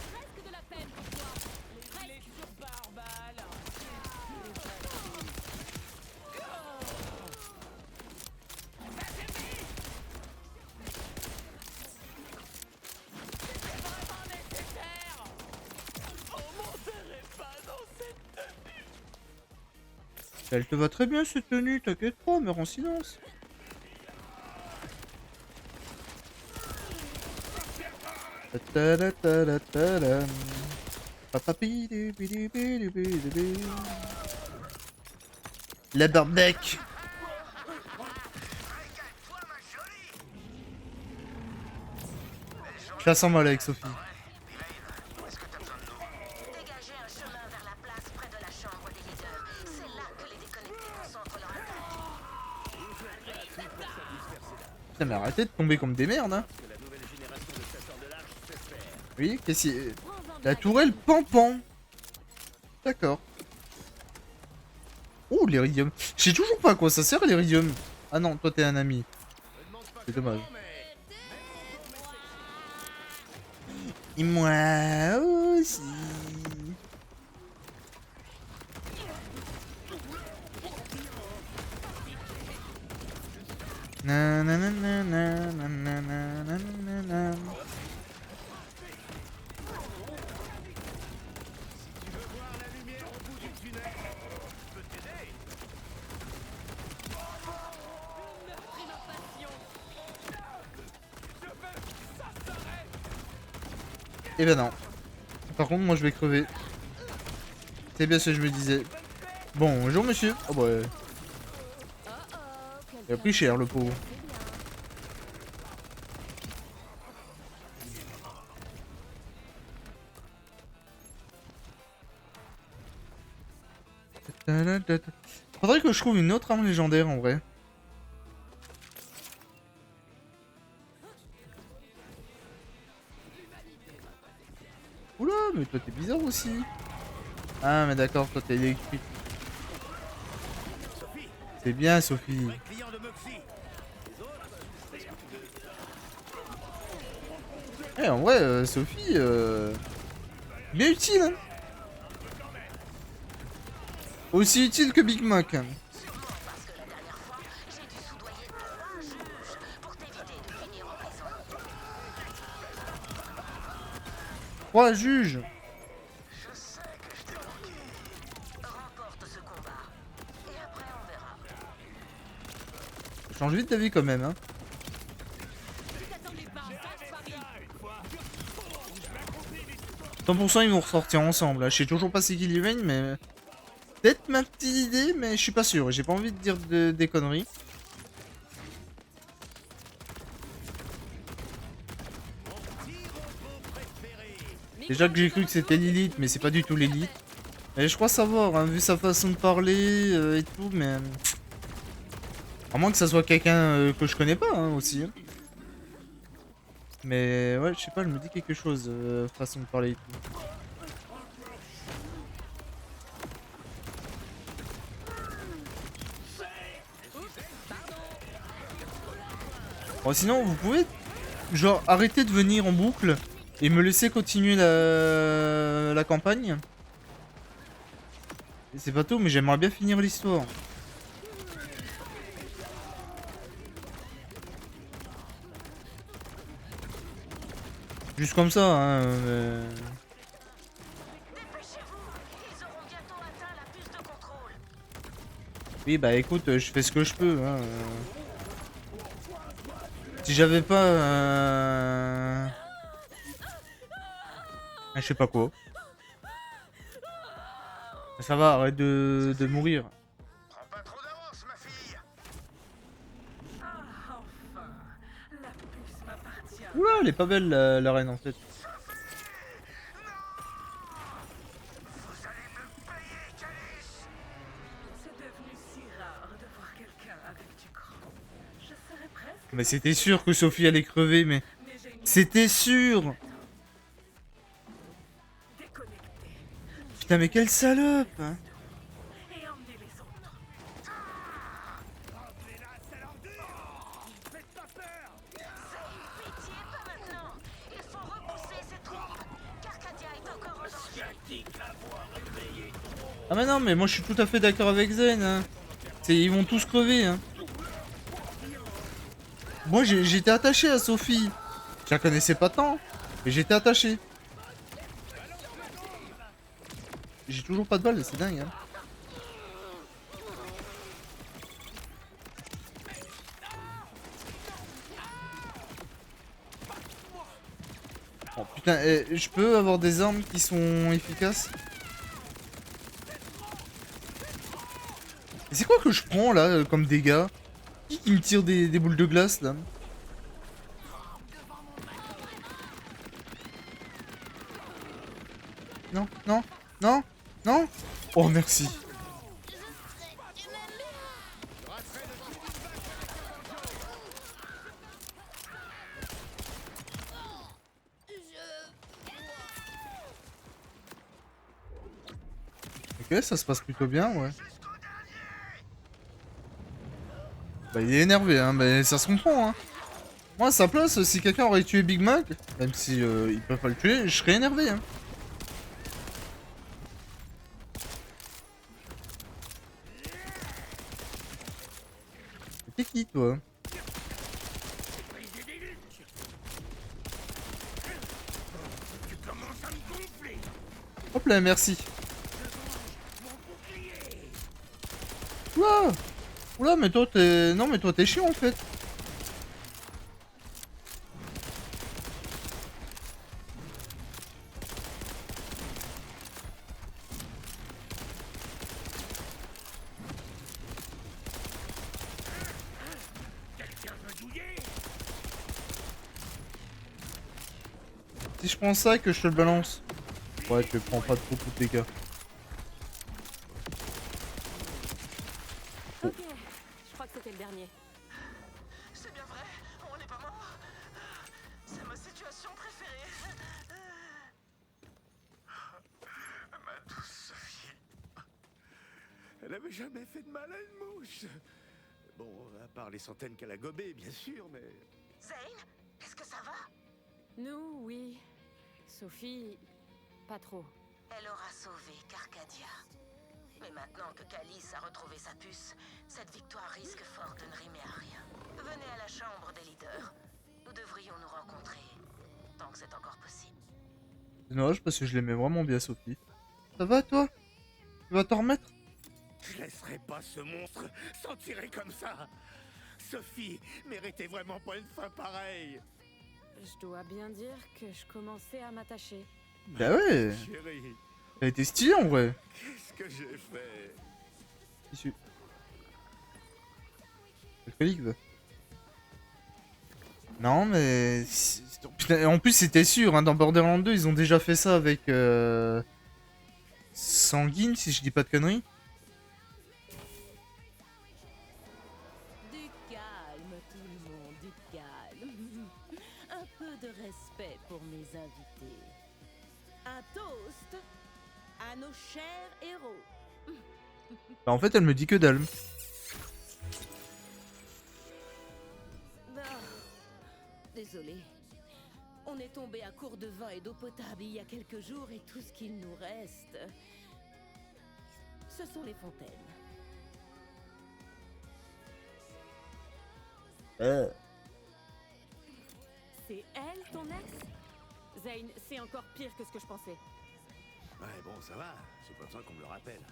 Elle te va très bien cette tenue, t'inquiète pas, meurs en silence. La barbec. Je la sens mal avec Sophie. Dégagez un chemin vers la place près de la chambre des leaders. C'est là que les déconnectés concentrent leur attaque. Putain mais arrêtez de tomber comme des merdes hein. Oui, qu'est-ce que la tourelle Pampan. D'accord. Oh l'iridium. Je sais toujours pas à quoi ça sert l'iridium. Ah non, toi t'es un ami. C'est dommage. Et moi aussi. Na na na na na na na na na na. Eh ben non. Par contre, moi je vais crever. C'est bien ce que je me disais. Bonjour monsieur. Oh bah. Il a pris cher le pauvre. Faudrait que je trouve une autre arme légendaire en vrai. Oula, mais toi t'es bizarre aussi. Ah mais d'accord, toi t'es électrique. C'est bien Sophie. Client de Moxie. Les autres, est-ce que tu veux... Eh, en vrai, Sophie, bien utile, hein. Aussi utile que Big Mac. Sûrement parce que la dernière fois, j'ai dû soudoyer 3 juges pour t'éviter de finir en prison. 3 juges. Je sais que je t'ai manqué. Remporte ce combat. Et après, on verra. Ça change vite d'avis quand même, hein. 100% ils vont ressortir ensemble. Là. Je sais toujours pas c'est qui Levane, mais peut-être ma petite idée, mais je suis pas sûr. J'ai pas envie de dire des conneries. Déjà que j'ai cru que c'était Lilith, mais c'est pas du tout Lilith. Et je crois savoir, hein, vu sa façon de parler et tout, mais à moins que ça soit quelqu'un que je connais pas hein, aussi. Hein. Mais ouais, je sais pas, elle me dit quelque chose, façon de parler et tout. Bon, sinon, vous pouvez, genre, arrêter de venir en boucle et me laisser continuer la campagne. C'est pas tout, mais j'aimerais bien finir l'histoire. Juste comme ça, hein. Dépêchez-vous. Ils auront bientôt atteint la puce de contrôle. Oui, bah écoute, je fais ce que je peux. Hein. Si j'avais pas... je sais pas quoi. Ça va, arrête de mourir. Prends pas trop d'avance, ma fille. Ah, enfin. La puce m'appartient. Oula, elle est pas belle la reine en fait. Vous allez me payer, Calice. C'est devenu si rare de voir quelqu'un avec du cran. Je serais presque. Mais c'était sûr que Sophie allait crever, mais... Mais j'ai une C'était sûr. déconnectée. Putain, mais quelle salope hein. Et emmener les autres. Pitié, pas maintenant. Il faut repousser ces troupes. Carcadia est encore en danger. Ah mais non, mais moi je suis tout à fait d'accord avec Zen. Hein. Ils vont tous crever. Hein. Moi j'étais attaché à Sophie. Je la connaissais pas tant, mais j'étais attaché. J'ai toujours pas de balle, c'est dingue. Hein. Oh putain, je peux avoir des armes qui sont efficaces? Et c'est quoi que je prends là comme dégâts? Qui me tire des boules de glace là? Non, non, non, non. Oh merci. Ok, ça se passe plutôt bien, ouais. Bah il est énervé, hein, mais ça se comprend, hein. Moi à sa place, si quelqu'un aurait tué Big Mac, même si il peut pas le tuer, je serais énervé, hein. T'es qui toi? Hop là, merci. Oula! Oula, mais toi t'es... Non mais toi t'es chiant en fait. Si je prends ça et que je te le balance. Ouais, tu le prends pas trop tous les cas. Ok, je crois que c'était le dernier. C'est bien vrai. On n'est pas mort. C'est ma situation préférée. Ma douce Sophie. Elle avait jamais fait de mal à une mouche. Bon, à part les centaines qu'elle a gobées, bien sûr, mais... Zane, est-ce que ça va? Nous, oui. Sophie, pas trop. Elle aura sauvé Carcadia. Mais maintenant que Calice a retrouvé sa puce, cette victoire risque fort de ne rimer à rien. Venez à la chambre des leaders. Nous devrions nous rencontrer, tant que c'est encore possible. C'est dommage parce que je l'aimais vraiment bien, Sophie. Ça va, toi? Tu vas t'en remettre? Je laisserai pas ce monstre s'en tirer comme ça. Sophie méritait vraiment pas une fin pareille. Je dois bien dire que je commençais à m'attacher. Bah ouais. Chérie, Elle était stylée en vrai. qu'est-ce que j'ai fait? Issu. Alcoolique, va. Non, mais. Putain, en plus, c'était sûr, hein, dans Borderlands 2, ils ont déjà fait ça avec. Sanguine, si je dis pas de conneries. Du calme, tout le monde, du calme. Un peu de respect pour mes invités. Un toast à nos chers héros. Bah, en fait, elle me dit que dalle. Désolé. On est tombé à court de vin et d'eau potable il y a quelques jours et tout ce qu'il nous reste, ce sont les fontaines. C'est elle, ton ex? Zane, c'est encore pire que ce que je pensais. Ouais, bon, ça va. C'est pas ça qu'on me le rappelle.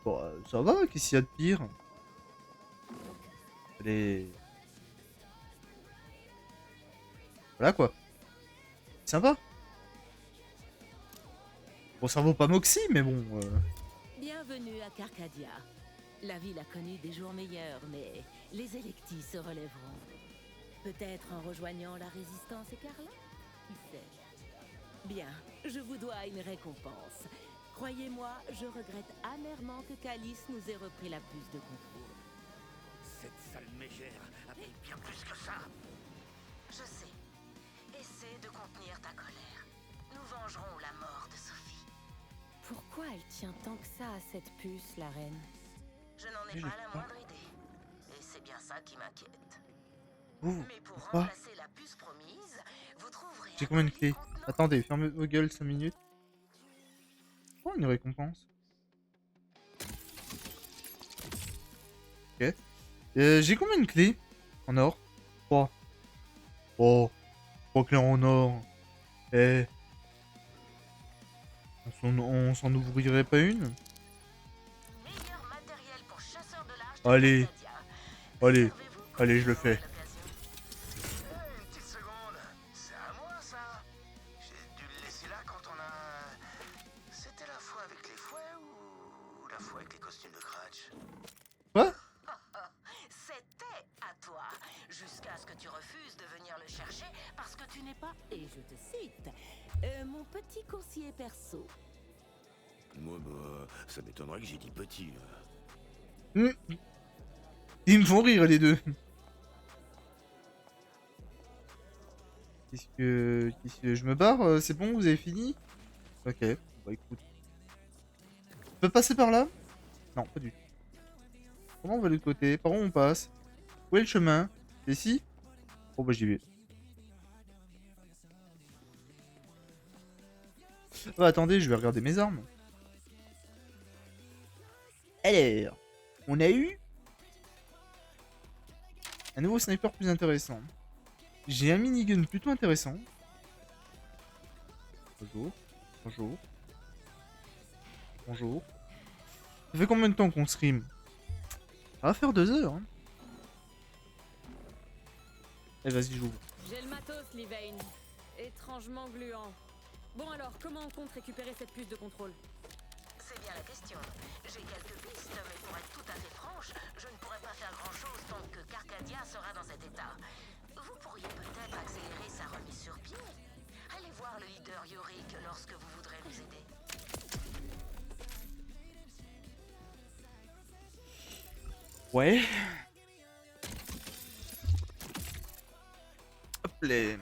Bon, ça va, qu'est-ce qu'il y a de pire? Allez. Voilà quoi. Sympa. Bon, ça vaut pas Moxie, mais bon. Bienvenue à Carcadia. La ville a connu des jours meilleurs, mais les électis se relèveront. Peut-être en rejoignant la résistance écarlate? Qui sait? Bien, je vous dois une récompense. Croyez-moi, je regrette amèrement que Calice nous ait repris la puce de contrôle. Cette sale mégère a pris bien plus que ça. Je sais. Essaie de contenir ta colère. Nous vengerons la mort de Sophie. Pourquoi elle tient tant que ça à cette puce, la reine? Je n'en ai pas la moindre idée. Et c'est bien ça qui m'inquiète. Ouh, Mais pour quoi? remplacer la puce promise, vous trouverez... J'ai combien de clés? Attendez, fermez vos gueules 5 minutes. Oh, une récompense. Ok. J'ai combien de clés? En or? 3. Oh, 3 clés en or. Eh. On s'en ouvrirait pas une? Meilleur matériel pour chasseurs de large de Allez. Carcadia. Allez. Servez-vous Allez, je le fais. à l'occasion. Une petite seconde. C'est à moi, ça. J'ai dû le laisser là quand on a... C'était la fois avec les fouets ou la fois avec les costumes de Cratch? Quoi? C'était à toi, jusqu'à ce que tu refuses de venir le chercher parce que tu n'es pas, Et je te cite, mon petit conseiller perso. Moi, bah, ça m'étonnerait que j'ai dit petit. Ils me font rire les deux. Qu'est-ce que je me barre? C'est bon, vous avez fini? Ok, bah écoute. On peut passer par là? Non, pas du tout. Comment on va de l'autre côté? Par où on passe? Où est le chemin? C'est ici? Oh bah j'y vais. Bah attendez, je vais regarder mes armes. Alors, on a eu un nouveau sniper plus intéressant. J'ai un minigun plutôt intéressant. Bonjour. Bonjour. Bonjour. Ça fait combien de temps qu'on stream? Ça va faire 2 heures. Hein. Eh vas-y, j'ouvre. J'ai le matos, Livane. Étrangement gluant. Bon alors, comment on compte récupérer cette puce de contrôle? c'est bien la question. J'ai quelques pistes, mais pour être tout à fait franche, je ne pourrai pas faire grand-chose tant que Carcadia sera dans cet état. Vous pourriez peut-être accélérer sa remise sur pied. Allez voir le leader Yorick lorsque vous voudrez nous aider. Ouais. Hop là.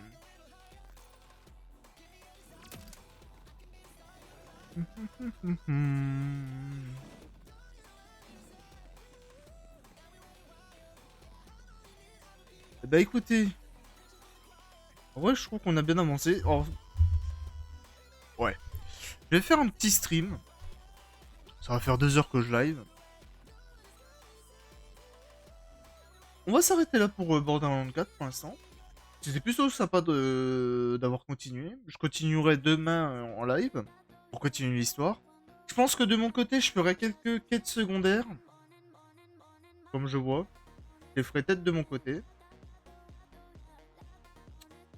Bah écoutez, En vrai, je trouve qu'on a bien avancé. Oh, ouais. Je vais faire un petit stream. Ça va faire 2 heures que je live. On va s'arrêter là pour Borderlands 4 pour l'instant. C'était plutôt sympa d'avoir continué. Je continuerai demain en live pour continuer l'histoire. Je pense que de mon côté, je ferai quelques quêtes secondaires. Comme je vois. Je les ferai peut-être de mon côté.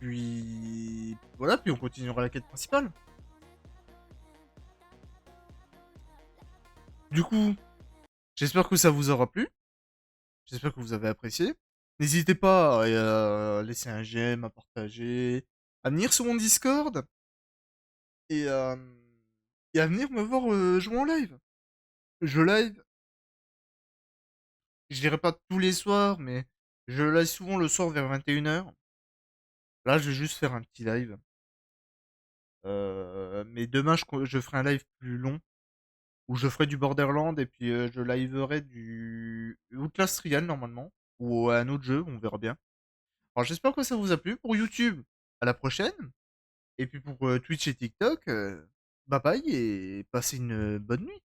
Puis voilà, puis on continuera la quête principale. Du coup, j'espère que ça vous aura plu. J'espère que vous avez apprécié. N'hésitez pas à laisser un j'aime, à partager, à venir sur mon Discord et, euh, et à venir me voir jouer en live. Je live, je dirais pas tous les soirs, mais je live souvent le soir vers 21h. Là, je vais juste faire un petit live. Mais demain, je ferai un live plus long où je ferai du Borderland et puis je liverai du Outlast Trial normalement ou un autre jeu, on verra bien. Alors j'espère que ça vous a plu. Pour YouTube, à la prochaine. Et puis pour Twitch et TikTok, bye bye et passez une bonne nuit.